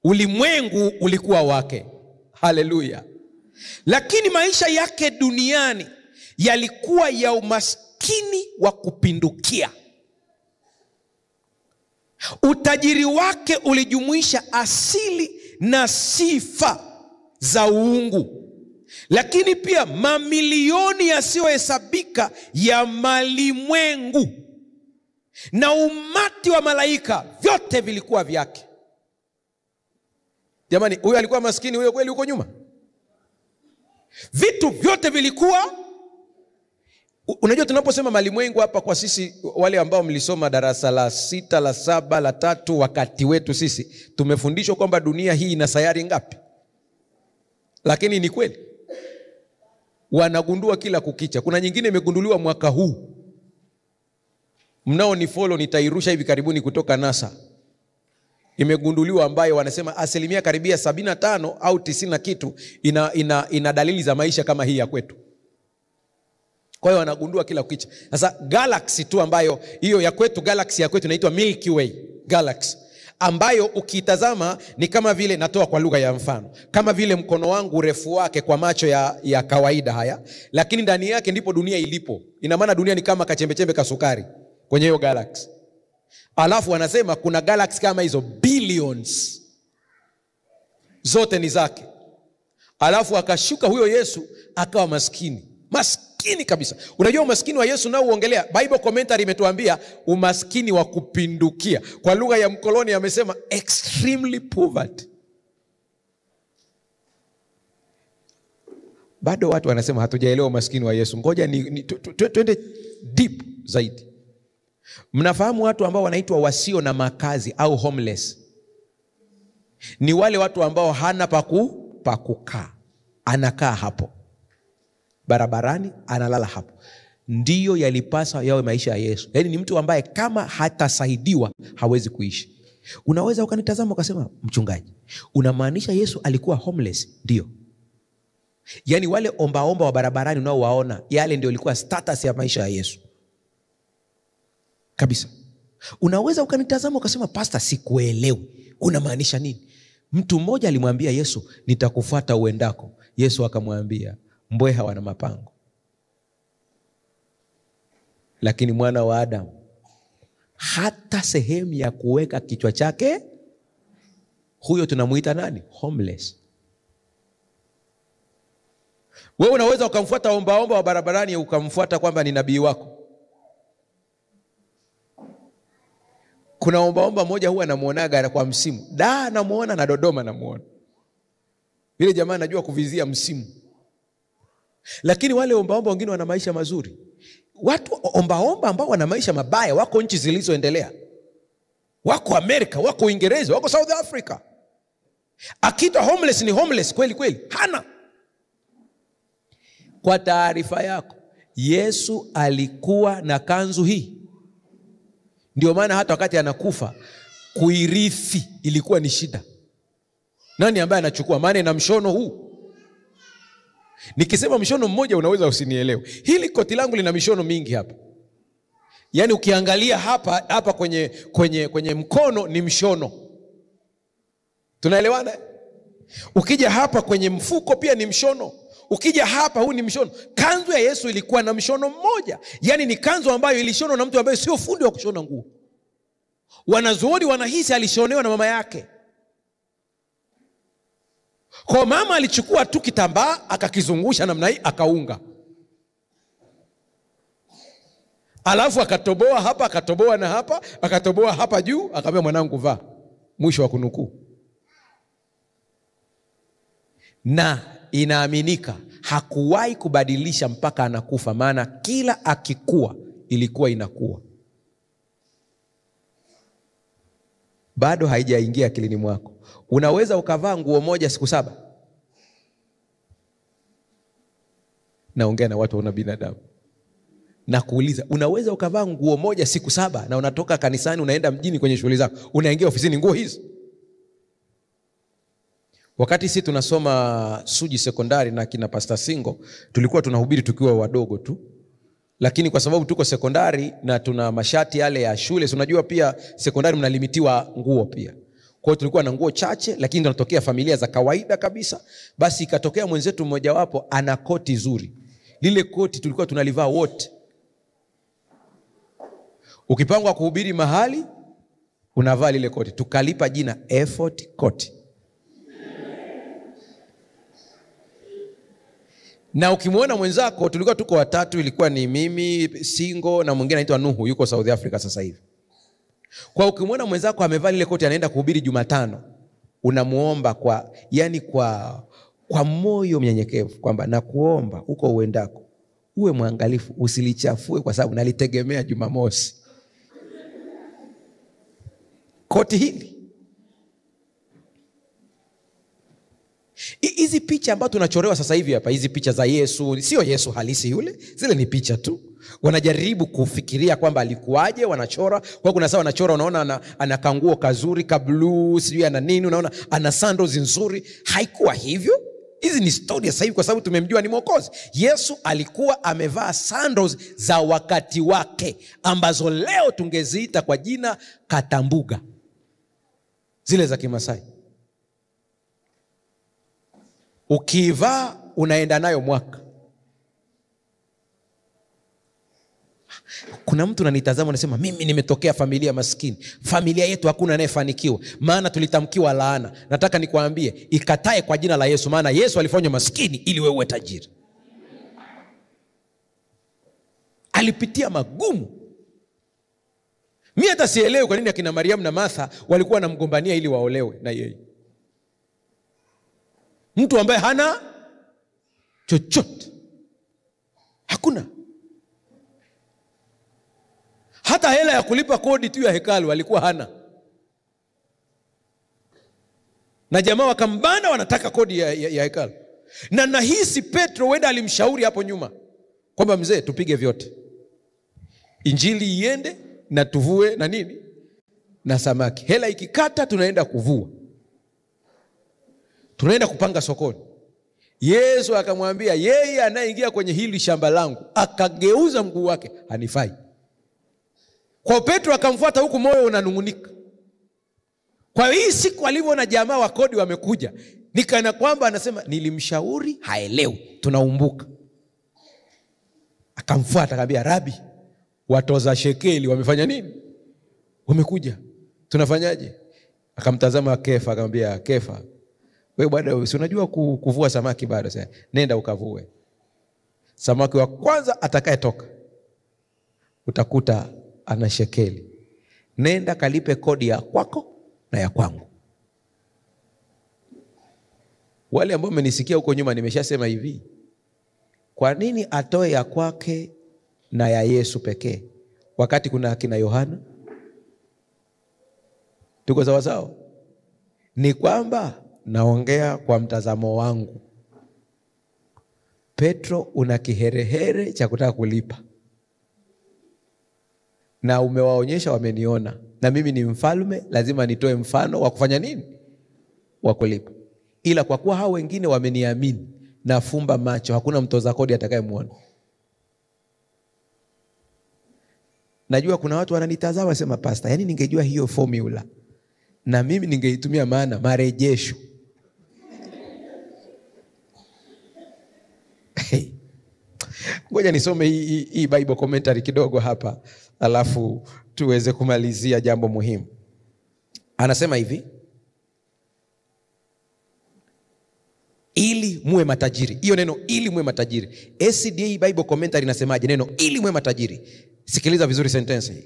ulimwengu ulikuwa wake. Haleluya. Lakini maisha yake duniani yalikuwa ya umaskini wa kupindukia. Utajiri wake ulijumuisha asili na sifa za uungu, lakini pia mamilioni yasiyohesabika ya malimwengu na umati wa malaika, vyote vilikuwa vyake. Jamani, huyo alikuwa maskini huyo kweli huko nyuma? Vitu vyote vilikuwa Unajua tunaposema malimwengu hapa, kwa sisi wale ambao mlisoma darasa la 6, la 7, la 3, wakati wetu sisi tumefundishwa kwamba dunia hii ina sayari ngapi? Lakini ni kweli wanagundua kila kukicha. Kuna nyingine imegunduliwa mwaka huu, mnao ni follow, nitairusha hivi karibuni kutoka NASA. Imegunduliwa ambayo wanasema asilimia karibia 75 au 90 na kitu ina dalili za maisha kama hii ya kwetu. Kwa hiyo wanagundua kila kukicha. Sasa galaxy tu ambayo hiyo ya kwetu, galaxy ya kwetu inaitwa Milky Way galaxy, ambayo ukitazama ni kama vile, natoa kwa lugha ya mfano, kama vile mkono wangu urefu wake kwa macho ya kawaida haya, lakini ndani yake ndipo dunia ilipo. Ina maana dunia ni kama kachembe-chembe ka sukari kwenye hiyo galaxy. Alafu wanasema kuna galaxy kama hizo billions, zote ni zake. Alafu akashuka huyo Yesu akawa maskini kabisa. Unajua umaskini wa Yesu nao uongelea, Bible commentary imetuambia umaskini wa kupindukia. Kwa lugha ya mkoloni amesema extremely poverty. Bado watu wanasema hatujaelewa umaskini wa Yesu. Ngoja twende deep zaidi. Mnafahamu watu ambao wanaitwa wasio na makazi au homeless? Ni wale watu ambao hana pa kukaa, anakaa hapo barabarani, analala hapo. Ndiyo yalipasa yawe maisha ya Yesu. Yaani ni mtu ambaye kama hatasaidiwa hawezi kuishi. Unaweza ukanitazama ukasema, mchungaji, unamaanisha Yesu alikuwa homeless? Ndio. Yaani wale ombaomba wa barabarani unaowaona, yale ndio ilikuwa status ya maisha ya Yesu kabisa. Unaweza ukanitazama ukasema, pastor, sikuelewi, unamaanisha nini? Mtu mmoja alimwambia Yesu, nitakufuata uendako. Yesu akamwambia, mbweha wana mapango, lakini mwana wa Adamu hata sehemu ya kuweka kichwa chake. Huyo tunamuita nani? Homeless. Wewe unaweza ukamfuata ombaomba wa barabarani ukamfuata kwamba ni nabii wako. Kuna ombaomba moja huwa namuonaga kwa msimu. Namuona na Dodoma namuona. Vile jamaa anajua kuvizia msimu. Lakini wale ombaomba wengine wana maisha mazuri. Watu ombaomba ambao wana maisha mabaya wako nchi zilizoendelea. Wako Amerika, wako Uingereza, wako South Africa. Akita homeless ni homeless kweli kweli. Hana. Kwa taarifa yako, Yesu alikuwa na kanzu hii. Ndio maana hata wakati anakufa kuirithi ilikuwa ni shida. Nani ambaye anachukua? Maana ina mshono huu. Nikisema mshono mmoja unaweza usinielewe. Hili koti langu lina mishono mingi hapa. Yaani ukiangalia hapa kwenye mkono ni mshono. Tunaelewana? Ukija hapa kwenye mfuko pia ni mshono. Ukija hapa huu ni mshono. Kanzu ya Yesu ilikuwa na mshono mmoja. Yaani ni kanzu ambayo ilishonwa na mtu ambaye sio fundi wa kushona nguo. Wanazuoni wanahisi alishonewa na mama yake. Kwa mama alichukua tu kitambaa akakizungusha namna hii akaunga. Alafu akatoboa hapa, akatoboa na hapa, akatoboa hapa juu, akamwambia mwanangu vaa. Mwisho wa kunukuu. Na inaaminika hakuwahi kubadilisha mpaka anakufa, maana kila akikua ilikuwa inakuwa. Bado haijaingia akilini mwako. Unaweza ukavaa nguo moja siku 7? Naongea na watu wana binadamu. Na kuuliza, unaweza ukavaa nguo moja siku 7 na unatoka kanisani unaenda mjini kwenye shughuli zako, unaingia ofisini nguo hizi? Wakati sisi tunasoma Suji sekondari na kina Pastor Singo, tulikuwa tunahubiri tukiwa wadogo tu. Lakini kwa sababu tuko sekondari na tuna mashati yale ya shule, unajua pia sekondari mnalimitiwa nguo pia. Kwa hiyo tulikuwa na nguo chache, lakini tunatokea familia za kawaida kabisa. Basi ikatokea mwenzetu mmoja wapo ana koti zuri. Lile koti tulikuwa tunalivaa wote. Ukipangwa kuhubiri mahali unavaa lile koti. Tukalipa jina Effort Koti. Na ukimwona mwenzako, tulikuwa tuko watatu, ilikuwa ni mimi, Singo na mwingine anaitwa Nuhu, yuko South Africa sasa hivi. Kwa ukimwona mwenzako amevaa lile koti anaenda kuhubiri Jumatano, unamuomba kwa moyo mnyenyekevu kwamba nakuomba huko uendako uwe mwangalifu usilichafue kwa sababu nalitegemea Jumamosi. Koti hili. Hizi picha ambazo tunachorewa sasa hivi hapa, hizi picha za Yesu, sio Yesu halisi yule, zile ni picha tu. Wanajaribu kufikiria kwamba alikuwaje, wanachora. Kwa kuna saa wanachora, unaona ana kanguo kazuri ka blue, sijui ana nini, unaona ana sandals nzuri. Haikuwa hivyo. Hizi ni story sasa hivi kwa sababu tumemjua ni Mwokozi. Yesu alikuwa amevaa sandals za wakati wake ambazo leo tungeziita kwa jina katambuga, zile za Kimasai. Ukivaa unaenda nayo mwaka. Kuna mtu ananitazama anasema mimi nimetokea familia maskini, familia yetu hakuna anayefanikiwa, maana tulitamkiwa laana. Nataka nikwambie, ikatae kwa jina la Yesu, maana Yesu alifanywa maskini ili wewe uwe tajiri. Alipitia magumu. Mimi hata sielewi kwa nini akina Mariamu na Martha walikuwa wanamgombania ili waolewe na yeye. Mtu ambaye hana chochote, hakuna hata hela ya kulipa kodi tu ya hekalu alikuwa hana. Na jamaa wakambana wanataka kodi ya hekalu. Na nahisi Petro wenda alimshauri hapo nyuma kwamba mzee, tupige vyote, injili iende na tuvue na nini na samaki. Hela ikikata tunaenda kuvua, tunaenda kupanga sokoni. Yesu akamwambia yeye anayeingia kwenye hili shamba langu akageuza mguu wake hanifai. Kwa Petro akamfuata huku moyo unanungunika. Kwa hii siku alivyoona jamaa wa kodi wamekuja, nikana kwamba anasema nilimshauri haelewi, tunaumbuka. Akamfuata akamwambia, Rabi, watoza shekeli wamefanya nini? Wamekuja. Tunafanyaje? Akamtazama Kefa akamwambia, Kefa, wewe bwana si unajua kuvua samaki bado? Sasa nenda ukavue. Samaki wa kwanza atakayetoka utakuta ana shekeli. Nenda kalipe kodi ya kwako na ya kwangu. Wale ambao mmenisikia huko nyuma nimeshasema hivi, kwa nini atoe ya kwake na ya Yesu pekee wakati kuna akina Yohana? Tuko sawa sawa? Ni kwamba naongea kwa mtazamo wangu. Petro una kiherehere cha kutaka kulipa, na umewaonyesha wameniona, na mimi ni mfalme, lazima nitoe mfano wa kufanya nini? Wa kulipa. Ila kwa kuwa hao wengine wameniamini, nafumba macho, hakuna mtoza kodi atakayemuona. Najua kuna watu wananitazama wasema, pastor, yani ningejua hiyo formula na mimi ningeitumia, maana marejesho. Ngoja nisome hii Bible commentary kidogo hapa, alafu tuweze kumalizia jambo muhimu. Anasema hivi, ili muwe matajiri. Hiyo neno ili muwe matajiri, SDA Bible commentary inasemaje neno ili muwe matajiri? Sikiliza vizuri sentence hii.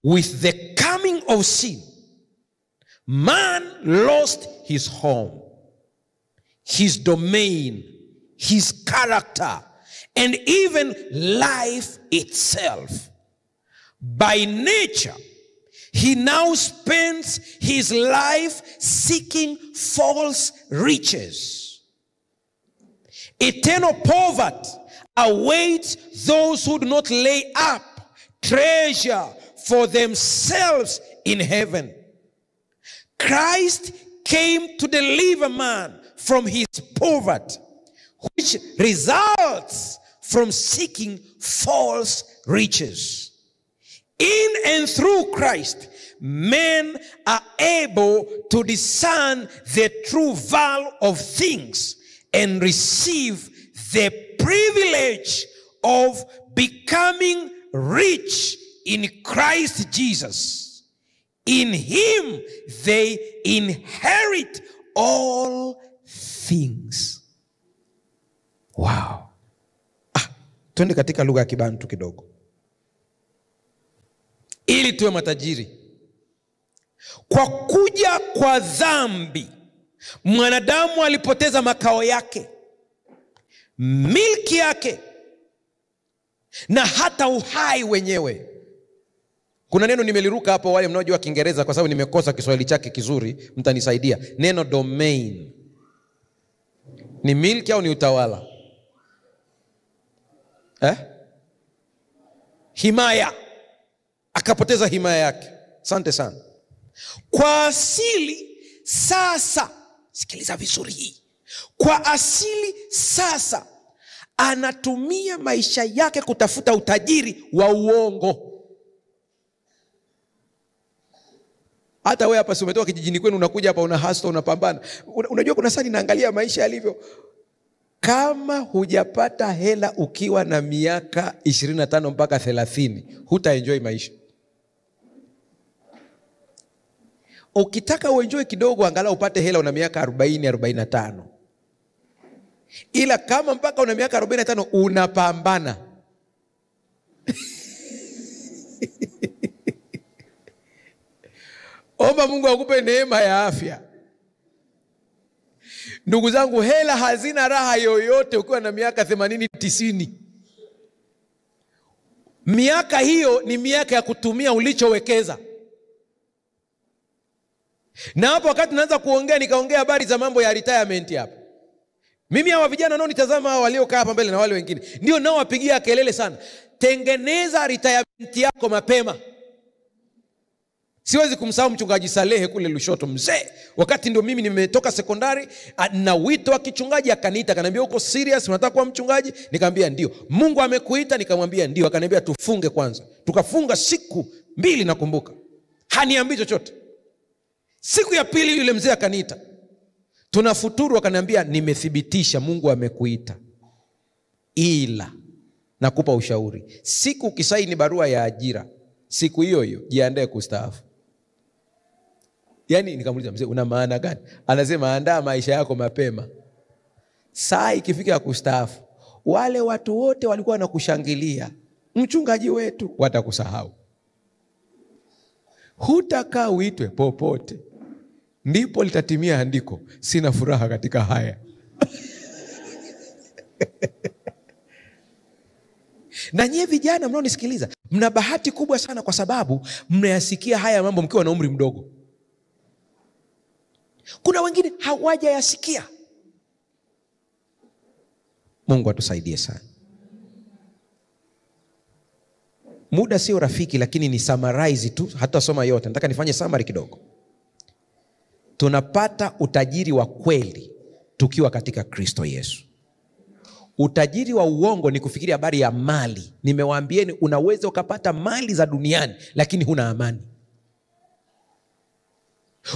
With the coming of sin, man lost his home, his domain, his character, and even life itself. By nature, he now spends his life seeking false riches. Eternal poverty awaits those who do not lay up treasure for themselves in heaven. Christ came to deliver man from his poverty, which results from seeking false riches. In and through Christ, men are able to discern the true value of things and receive the privilege of becoming rich in Christ Jesus. In him they inherit all things. Wow. Twende katika lugha ya Kibantu kidogo. Ili tuwe matajiri. Kwa kuja kwa dhambi, mwanadamu alipoteza makao yake. milki yake na hata uhai wenyewe. Kuna neno nimeliruka hapo, wale mnaojua Kiingereza, kwa sababu nimekosa Kiswahili chake kizuri, mtanisaidia. Neno domain ni milki au ni utawala? Himaya. Akapoteza himaya yake. Asante sana. Kwa asili sasa, sikiliza vizuri hii. Kwa asili sasa anatumia maisha yake kutafuta utajiri wa uongo. Hata wewe hapa si umetoka kijijini kwenu, unakuja hapa una hustle, unapambana. Unajua kuna saa ninaangalia maisha yalivyo. Kama hujapata hela ukiwa na miaka 25 mpaka 30, hutaenjoy maisha. Ukitaka uenjoy kidogo, angalau upate hela una miaka 40, 45. Ila kama mpaka una miaka 45 unapambana. Omba Mungu akupe neema ya afya. Ndugu zangu, hela hazina raha yoyote ukiwa na miaka 80, 90. Miaka hiyo ni miaka ya kutumia ulichowekeza. Na hapo wakati naanza kuongea, nikaongea habari za mambo ya retirement hapa. Mimi hawa vijana nao nitazama, hao waliokaa hapa mbele na wale wengine, ndio nao wapigia kelele sana. Tengeneza retirement yako mapema. Siwezi kumsahau mchungaji Salehe kule Lushoto, mzee. Wakati ndio mimi nimetoka sekondari na wito wa kichungaji, akaniita akaniambia, uko serious unataka kuwa mchungaji? Nikamwambia ndio. Mungu amekuita? Nikamwambia ndio. Akaniambia tufunge kwanza. Tukafunga siku 2 nakumbuka. Haniambii chochote. Siku ya pili yule mzee akaniita. Tunafuturu, akaniambia nimethibitisha Mungu amekuita. Ila nakupa ushauri. Siku ukisaini barua ya ajira, siku hiyo hiyo jiandae kustaafu. Yaani nikamuuliza, mzee una maana gani? Anasema andaa maisha yako mapema. Saa ikifika ya kustaafu, wale watu wote walikuwa wanakushangilia, mchungaji wetu, watakusahau. Hutakaa uitwe popote. Ndipo litatimia andiko, sina furaha katika haya. Na nyie vijana mnaonisikiliza, mna bahati kubwa sana, kwa sababu mnayasikia haya mambo mkiwa na umri mdogo. Kuna wengine hawajayasikia. Mungu atusaidie sana. Muda sio rafiki, lakini ni summarize tu, hata soma yote. Nataka nifanye summary kidogo. Tunapata utajiri wa kweli tukiwa katika Kristo Yesu. Utajiri wa uongo ni kufikiria habari ya mali. Nimewaambieni unaweza ukapata mali za duniani lakini huna amani.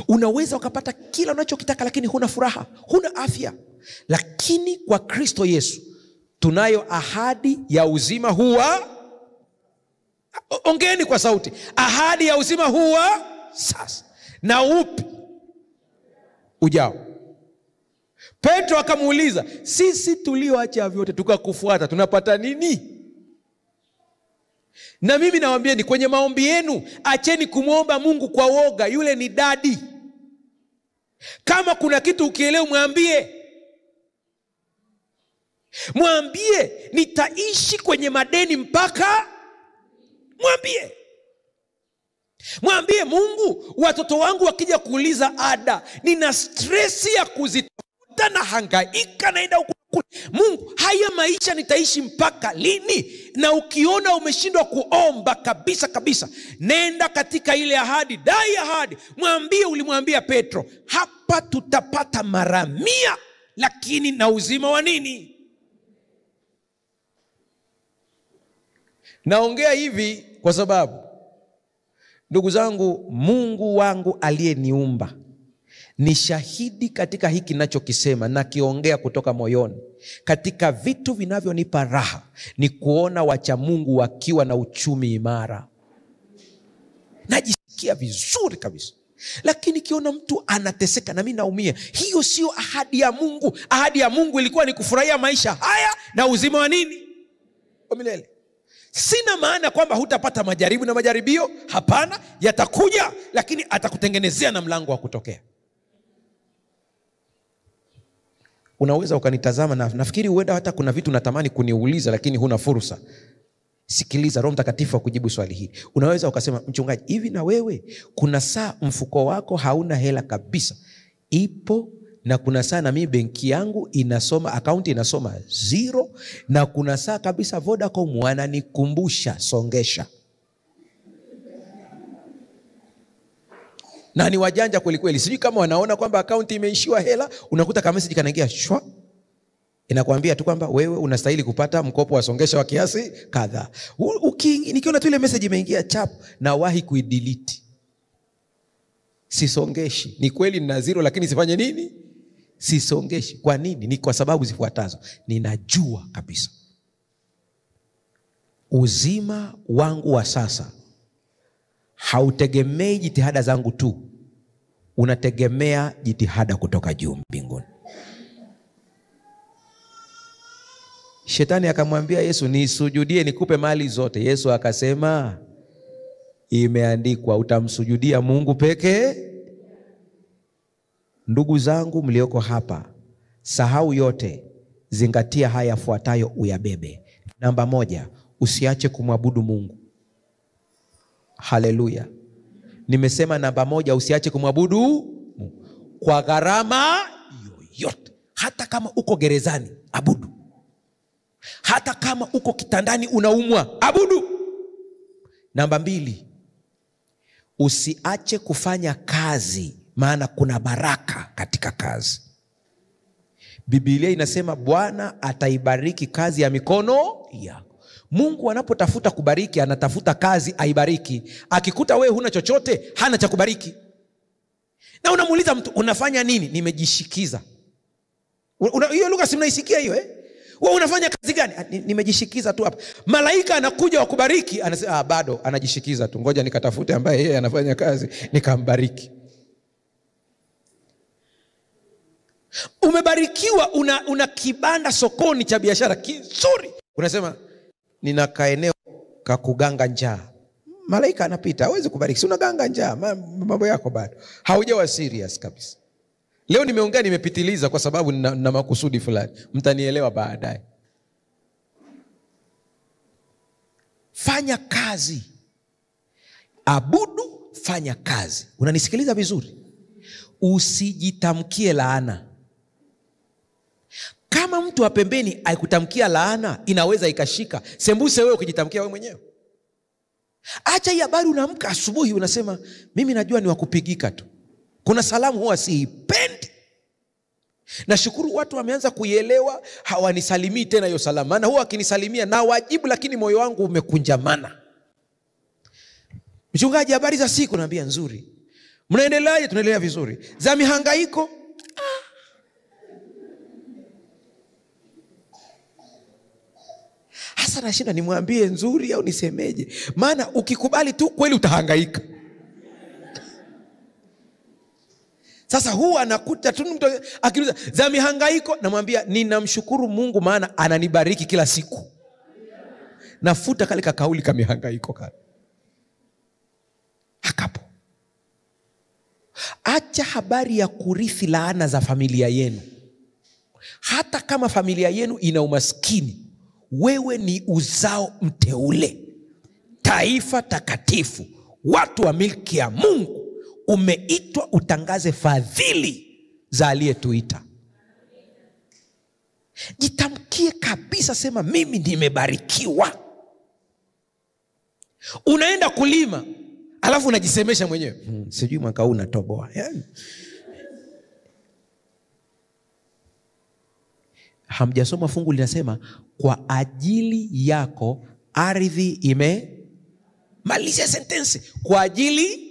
Unaweza ukapata kila unachokitaka lakini huna furaha, huna afya. Lakini kwa Kristo Yesu tunayo ahadi ya uzima huwa, ongeeni kwa sauti, ahadi ya uzima huwa sasa na upi ujao. Petro akamuuliza, sisi tulioacha vyote tukakufuata tunapata nini? Na mimi nawaambieni, kwenye maombi yenu acheni kumwomba Mungu kwa woga. Yule ni dadi. Kama kuna kitu ukielewa, mwambie nitaishi kwenye madeni mpaka, mwambie Mungu, watoto wangu wakija kuuliza ada, nina stresi ya kuzitafuta na hangaika naenda huko. Mungu, haya maisha nitaishi mpaka lini? Na ukiona umeshindwa kuomba kabisa kabisa, nenda katika ile ahadi, dai ahadi. Mwambie ulimwambia Petro, hapa tutapata 100, lakini na uzima wa nini? Naongea hivi kwa sababu, ndugu zangu, Mungu wangu aliyeniumba ni shahidi katika hiki ninachokisema, na kiongea kutoka moyoni. Katika vitu vinavyonipa raha ni kuona wacha Mungu wakiwa na uchumi imara. Najisikia vizuri kabisa. Lakini kiona mtu anateseka na mimi naumia, hiyo sio ahadi ya Mungu. Ahadi ya Mungu ilikuwa ni kufurahia maisha haya na uzima wa nini? Wa milele. Sina maana kwamba hutapata majaribu na majaribio. Hapana, yatakuja, lakini atakutengenezea na mlango wa kutokea. Unaweza ukanitazama na nafikiri huenda hata kuna vitu natamani kuniuliza lakini huna fursa. Sikiliza, Roho Mtakatifu akujibu swali hili. Unaweza ukasema, mchungaji, hivi na wewe kuna saa mfuko wako hauna hela kabisa? Ipo. Na kuna saa na mimi benki yangu inasoma, akaunti inasoma 0, na kuna saa kabisa Vodacom wananikumbusha songesha. Na ni wajanja kweli kweli. Sijui kama wanaona kwamba akaunti imeishiwa hela, unakuta kama message kanaingia shwa, inakuambia tu kwamba wewe unastahili kupata mkopo wa songesha wa kiasi kadhaa. Nikiona tu ile message imeingia chap, na wahi kuidelete. Sisongeshi. Ni kweli nina 0 lakini sifanye nini? Sisongeshi. Kwa nini? Ni kwa sababu zifuatazo. Ninajua kabisa uzima wangu wa sasa hautegemei jitihada zangu tu, unategemea jitihada kutoka juu mbinguni. Shetani akamwambia Yesu, nisujudie nikupe mali zote. Yesu akasema, imeandikwa, utamsujudia Mungu pekee. Ndugu zangu mlioko hapa, sahau yote, zingatia haya yafuatayo uyabebe. Namba 1, usiache kumwabudu Mungu. Haleluya. Nimesema namba 1, usiache kumwabudu Mungu kwa gharama yoyote. Hata kama uko gerezani, abudu. Hata kama uko kitandani unaumwa, abudu. Namba 2, usiache kufanya kazi, maana kuna baraka katika kazi. Biblia inasema Bwana ataibariki kazi ya mikono yako. Mungu anapotafuta kubariki, anatafuta kazi aibariki. Akikuta wewe huna chochote, hana cha kubariki. Na unamuuliza mtu, unafanya nini? Nimejishikiza. Hiyo lugha si mnaisikia hiyo Wewe unafanya kazi gani? Nimejishikiza tu hapa. Malaika anakuja wakubariki, anasema bado anajishikiza tu. Ngoja nikatafute ambaye yeye anafanya kazi nikambariki. Umebarikiwa, una kibanda sokoni cha biashara kizuri. Unasema nina kaeneo kakuganga njaa. Malaika anapita, hawezi kubariki. Si unaganga njaa, mambo yako bado haujawa serious kabisa. Leo nimeongea nimepitiliza kwa sababu na makusudi fulani. Mtanielewa baadaye. Fanya kazi. Abudu, fanya kazi. Unanisikiliza vizuri? Usijitamkie laana. Kama mtu wa pembeni aikutamkia laana, inaweza ikashika. Sembuse wewe ukijitamkia wewe mwenyewe. Acha hii habari, unaamka asubuhi unasema mimi najua ni wakupigika tu. Kuna salamu huwa siipendi. Nashukuru watu wameanza kuielewa, hawanisalimii tena hiyo salamu. Maana huwa akinisalimia na wajibu, lakini moyo wangu umekunjamana. Mchungaji, habari za siku? Naambia nzuri. Mnaendeleaje? Tunaendelea vizuri. Za mihangaiko? Hasa nashinda nimwambie nzuri au nisemeje? Maana ukikubali tu kweli utahangaika. Sasa huwa anakuta tu mtu akiuliza za mihangaiko, namwambia ninamshukuru Mungu maana ananibariki kila siku. Nafuta kale kauli kama mihangaiko kale. Hakapo. Acha habari ya kurithi laana za familia yenu. Hata kama familia yenu ina umaskini, wewe ni uzao mteule, taifa takatifu, watu wa milki ya Mungu. Umeitwa utangaze fadhili za aliyetuita. Jitamkie kabisa, sema mimi nimebarikiwa. Unaenda kulima, alafu unajisemesha mwenyewe, sijui mwaka huu natoboa. Hamjasoma fungu linasema kwa ajili yako ardhi malizia sentensi. Kwa ajili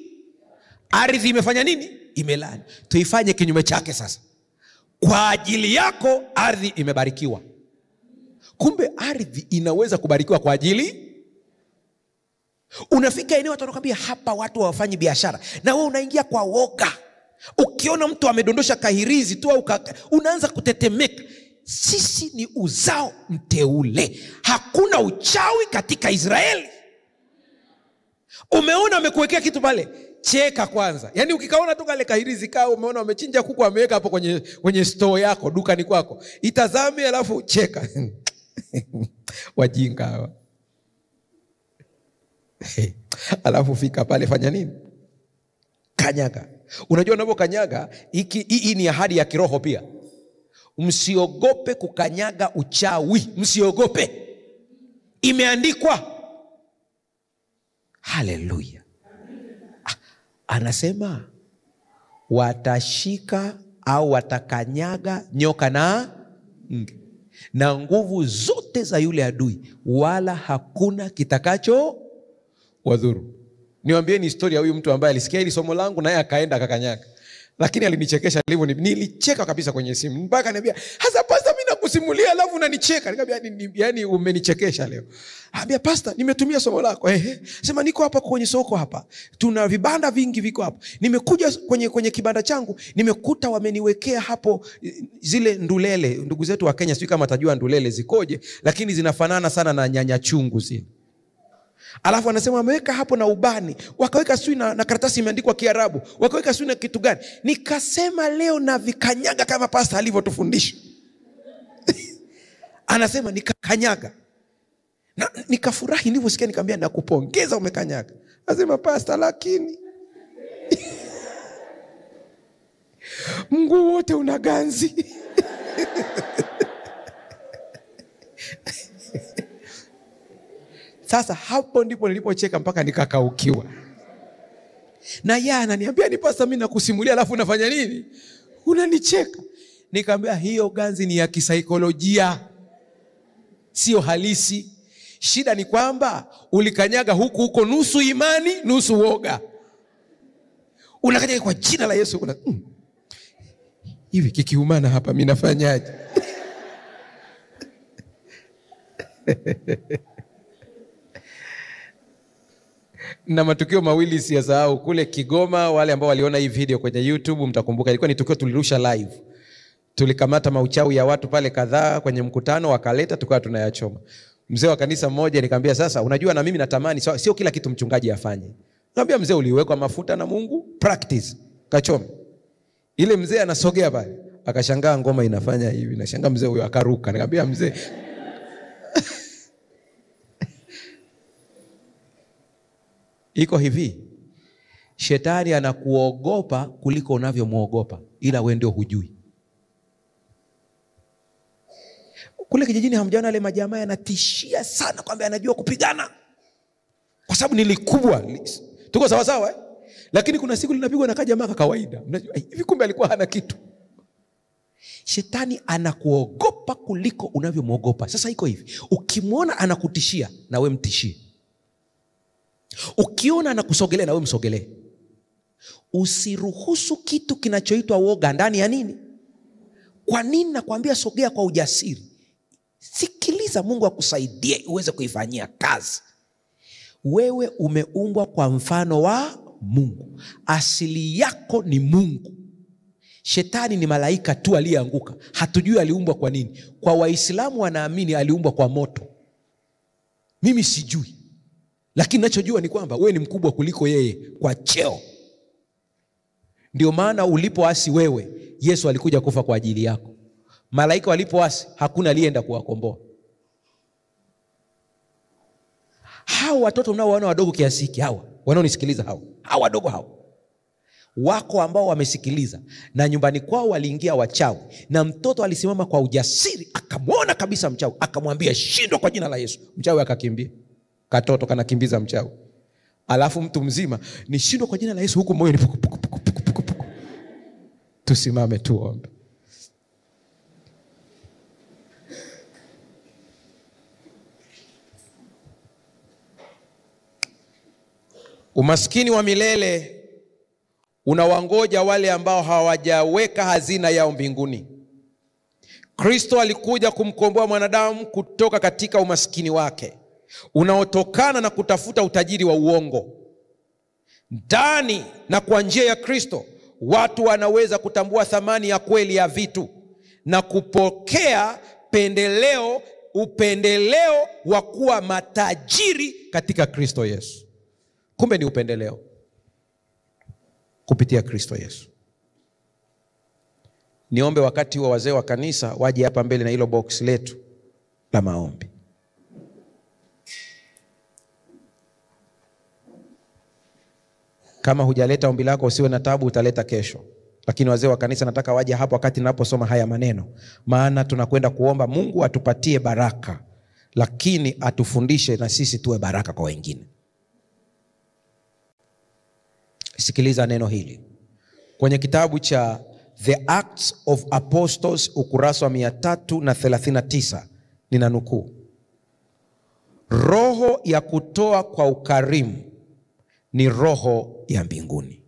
ardhi imefanya nini? Imelani. Tuifanye kinyume chake sasa. Kwa ajili yako ardhi imebarikiwa. Kumbe ardhi inaweza kubarikiwa kwa ajili. Unafika eneo watu wanakuambia hapa watu hawafanyi biashara, na wewe unaingia kwa woga. Ukiona mtu amedondosha kahirizi tu au unaanza kutetemeka. Sisi ni uzao mteule. Hakuna uchawi katika Israeli. Umeona amekuwekea kitu pale, cheka kwanza. Yaani ukikaona tu kale kahirizi kao, umeona wamechinja kuku ameweka hapo kwenye store yako, dukani kwako, itazame alafu cheka. Wajinga hawa. Alafu fika pale, fanya nini? Kanyaga. Unajua unapokanyaga, hii ni ahadi ya kiroho pia. Msiogope kukanyaga uchawi, msiogope. Imeandikwa. Haleluya. Anasema watashika au watakanyaga nyoka na nge na nguvu zote za yule adui, wala hakuna kitakacho wadhuru. Niwaambieni historia ya huyu mtu ambaye alisikia hili somo langu naye akaenda akakanyaga. Lakini alinichekesha hivyo, nilicheka kabisa kwenye simu. Mpaka niambia, "Hasa pastor, mimi nakusimulia alafu unanicheka." Nikamwambia, "Yaani umenichekesha leo." Ambia, "Pastor, nimetumia somo lako." Sema, "Niko hapa kwenye soko hapa. Tuna vibanda vingi viko hapo. Nimekuja kwenye kibanda changu, nimekuta wameniwekea hapo zile ndulele. Ndugu zetu wa Kenya sio kama tajua ndulele zikoje, lakini zinafanana sana na nyanya chungu zile." Alafu anasema wameweka hapo na ubani, wakaweka sui na karatasi imeandikwa Kiarabu, wakaweka sui na kitu gani. Nikasema leo na vikanyaga kama pastor alivyotufundisha. Anasema nikakanyaga. Na nikafurahi nilivyosikia, nikamwambia, "Nakupongeza umekanyaga." Anasema, "Pastor, lakini mguu wote una ganzi." Sasa hapo ndipo nilipocheka mpaka nikakaukiwa. Na yeye ananiambia, "Ni pastor, mimi nakusimulia alafu unafanya nini? Unanicheka." Nikamwambia, "Hiyo ganzi ni ya kisaikolojia, sio halisi. Shida ni kwamba ulikanyaga huko nusu imani, nusu woga. Unakanyaga kwa jina la Yesu, hivi kikiumana hapa mimi nafanyaje?" Na matukio mawili siyasahau kule Kigoma. Wale ambao waliona hii video kwenye YouTube mtakumbuka, ilikuwa ni tukio tulirusha live. Tulikamata mauchawi ya watu pale kadhaa kwenye mkutano, wakaleta tukawa tunayachoma. Mzee wa kanisa mmoja nikamwambia, "Sasa unajua na mimi natamani sio kila kitu mchungaji afanye." Nikamwambia, "Mzee, uliwekwa mafuta na Mungu, practice, kachome." Ile mzee anasogea pale, akashangaa ngoma inafanya hivi, nashangaa mzee huyo akaruka. Nikamwambia, "Mzee, iko hivi, shetani anakuogopa kuliko unavyomuogopa, ila wewe ndio hujui." Kule kijijini hamjaona wale majamaa yanatishia sana kwamba anajua kupigana. Kwa sababu nilikubwa. Tuko sawa sawa Lakini kuna siku linapigwa na kajamaa kawaida. Unajua hivi kumbe alikuwa hana kitu. Shetani anakuogopa kuliko unavyomuogopa. Sasa iko hivi, ukimwona anakutishia na wewe mtishie. Ukiona anakusogelea na wewe msogelee. Usiruhusu kitu kinachoitwa woga ndani ya nini? Kwa nini nakwambia sogea kwa ujasiri? Sikiliza, Mungu akusaidie uweze kuifanyia kazi. Wewe umeumbwa kwa mfano wa Mungu. Asili yako ni Mungu. Shetani ni malaika tu aliyeanguka. Hatujui aliumbwa kwa nini. Kwa Waislamu wanaamini aliumbwa kwa moto. Mimi sijui. Lakini ninachojua ni kwamba wewe ni mkubwa kuliko yeye kwa cheo. Ndio maana ulipoasi wewe, Yesu alikuja kufa kwa ajili yako. Malaika walipoasi, hakuna alienda kuwakomboa. Hao watoto mnaowaona wadogo kiasi hiki, hawa wanaonisikiliza, hawa wadogo hawa, wako ambao wamesikiliza na nyumbani kwao waliingia wachawi, na mtoto alisimama kwa ujasiri akamwona kabisa mchawi, akamwambia shindwa kwa jina la Yesu. Mchawi akakimbia. Katoto kanakimbiza mchawi. Alafu mtu mzima ni shindwa kwa jina la Yesu, huko moyo ni puku puku puku puku puku. Tusimame tuombe. Umaskini wa milele unawangoja wale ambao hawajaweka hazina yao mbinguni. Kristo alikuja kumkomboa mwanadamu kutoka katika umaskini wake unaotokana na kutafuta utajiri wa uongo. Ndani na kwa njia ya Kristo, watu wanaweza kutambua thamani ya kweli ya vitu na kupokea upendeleo wa kuwa matajiri katika Kristo Yesu. Kumbe ni upendeleo kupitia Kristo Yesu. Niombe wakati wa wazee wa kanisa waje hapa mbele na hilo box letu la maombi. Kama hujaleta ombi lako usiwe na tabu, utaleta kesho. Lakini wazee wa kanisa nataka waje hapo wakati ninaposoma haya maneno. Maana tunakwenda kuomba Mungu atupatie baraka, lakini atufundishe na sisi tuwe baraka kwa wengine. Sikiliza neno hili. Kwenye kitabu cha The Acts of Apostles ukurasa wa 339 ninanukuu: roho ya kutoa kwa ukarimu ni roho ya mbinguni.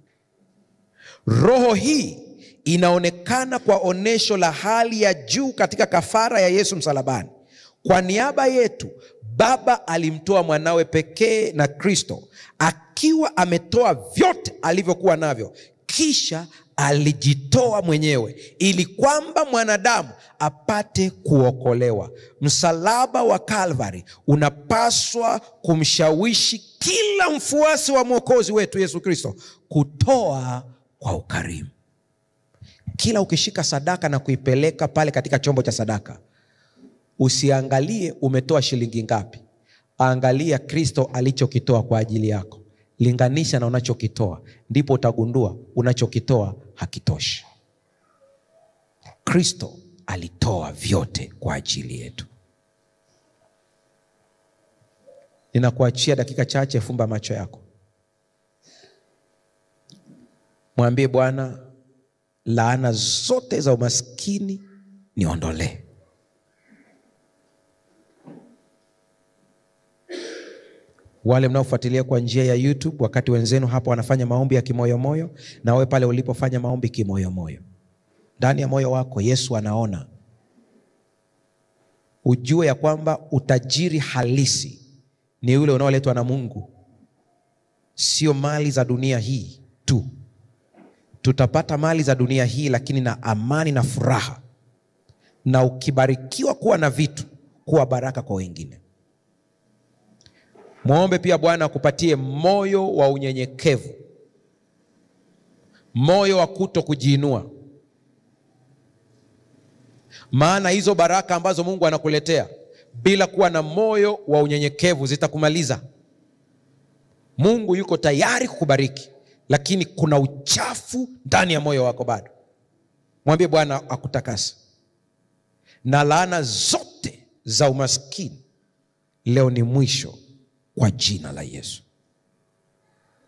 Roho hii inaonekana kwa onesho la hali ya juu katika kafara ya Yesu msalabani. Kwa niaba yetu Baba alimtoa mwanawe pekee na Kristo, akiwa ametoa vyote alivyokuwa navyo, kisha alijitoa mwenyewe ili kwamba mwanadamu apate kuokolewa. Msalaba wa Calvary unapaswa kumshawishi kila mfuasi wa Mwokozi wetu Yesu Kristo kutoa kwa ukarimu. Kila ukishika sadaka na kuipeleka pale katika chombo cha sadaka, usiangalie umetoa shilingi ngapi. Angalia Kristo alichokitoa kwa ajili yako. Linganisha na unachokitoa, ndipo utagundua unachokitoa hakitoshi. Kristo alitoa vyote kwa ajili yetu. Ninakuachia dakika chache, fumba macho yako. Mwambie Bwana, laana zote za umaskini niondolee. Wale mnaofuatilia kwa njia ya YouTube, wakati wenzenu hapa wanafanya maombi ya kimoyomoyo, na wewe pale ulipofanya maombi kimoyomoyo, ndani ya moyo wako Yesu anaona. Ujue ya kwamba utajiri halisi ni ule unaoletwa na Mungu, sio mali za dunia hii tu. Tutapata mali za dunia hii, lakini na amani na furaha, na ukibarikiwa kuwa na vitu, kuwa baraka kwa wengine. Muombe pia Bwana akupatie moyo wa unyenyekevu, moyo wa kuto kujiinua. Maana hizo baraka ambazo Mungu anakuletea bila kuwa na moyo wa unyenyekevu zitakumaliza. Mungu yuko tayari kukubariki, lakini kuna uchafu ndani ya moyo wako bado. Mwambie Bwana akutakase. Na laana zote za umaskini leo ni mwisho kwa jina la Yesu.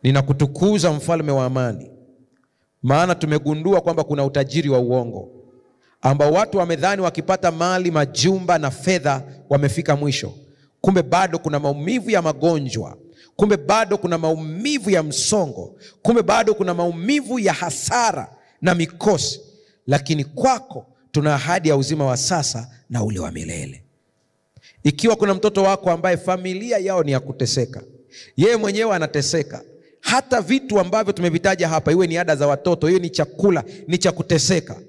Ninakutukuza mfalme wa amani, maana tumegundua kwamba kuna utajiri wa uongo ambao watu wamedhani wakipata mali, majumba na fedha wamefika mwisho. Kumbe bado kuna maumivu ya magonjwa, kumbe bado kuna maumivu ya msongo, kumbe bado kuna maumivu ya hasara na mikosi. Lakini kwako tuna ahadi ya uzima wa sasa na ule wa milele. Ikiwa kuna mtoto wako ambaye familia yao ni ya kuteseka, yeye mwenyewe anateseka, hata vitu ambavyo tumevitaja hapa, iwe ni ada za watoto, iwe ni chakula, ni cha kuteseka,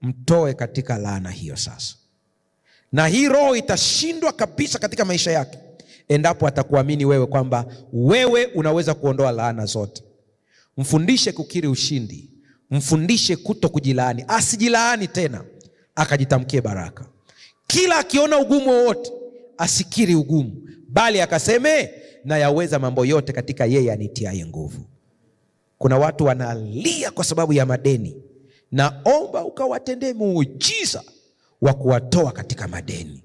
mtoe katika laana hiyo sasa. Na hii roho itashindwa kabisa katika maisha yake endapo atakuamini wewe kwamba wewe unaweza kuondoa laana zote. Mfundishe kukiri ushindi, mfundishe kuto kujilaani, asijilaani tena, akajitamkie baraka. Kila akiona ugumu wowote, asikiri ugumu, bali akaseme na yaweza mambo yote katika yeye anitiaye nguvu. Kuna watu wanalia kwa sababu ya madeni, naomba ukawatendee muujiza wa kuwatoa katika madeni.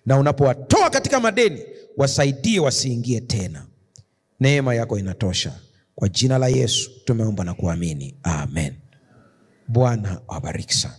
Na unapowatoa katika madeni, wasaidie wasiingie tena. Neema yako inatosha. Kwa jina la Yesu tumeomba na kuamini. Amen. Bwana awabariki sana.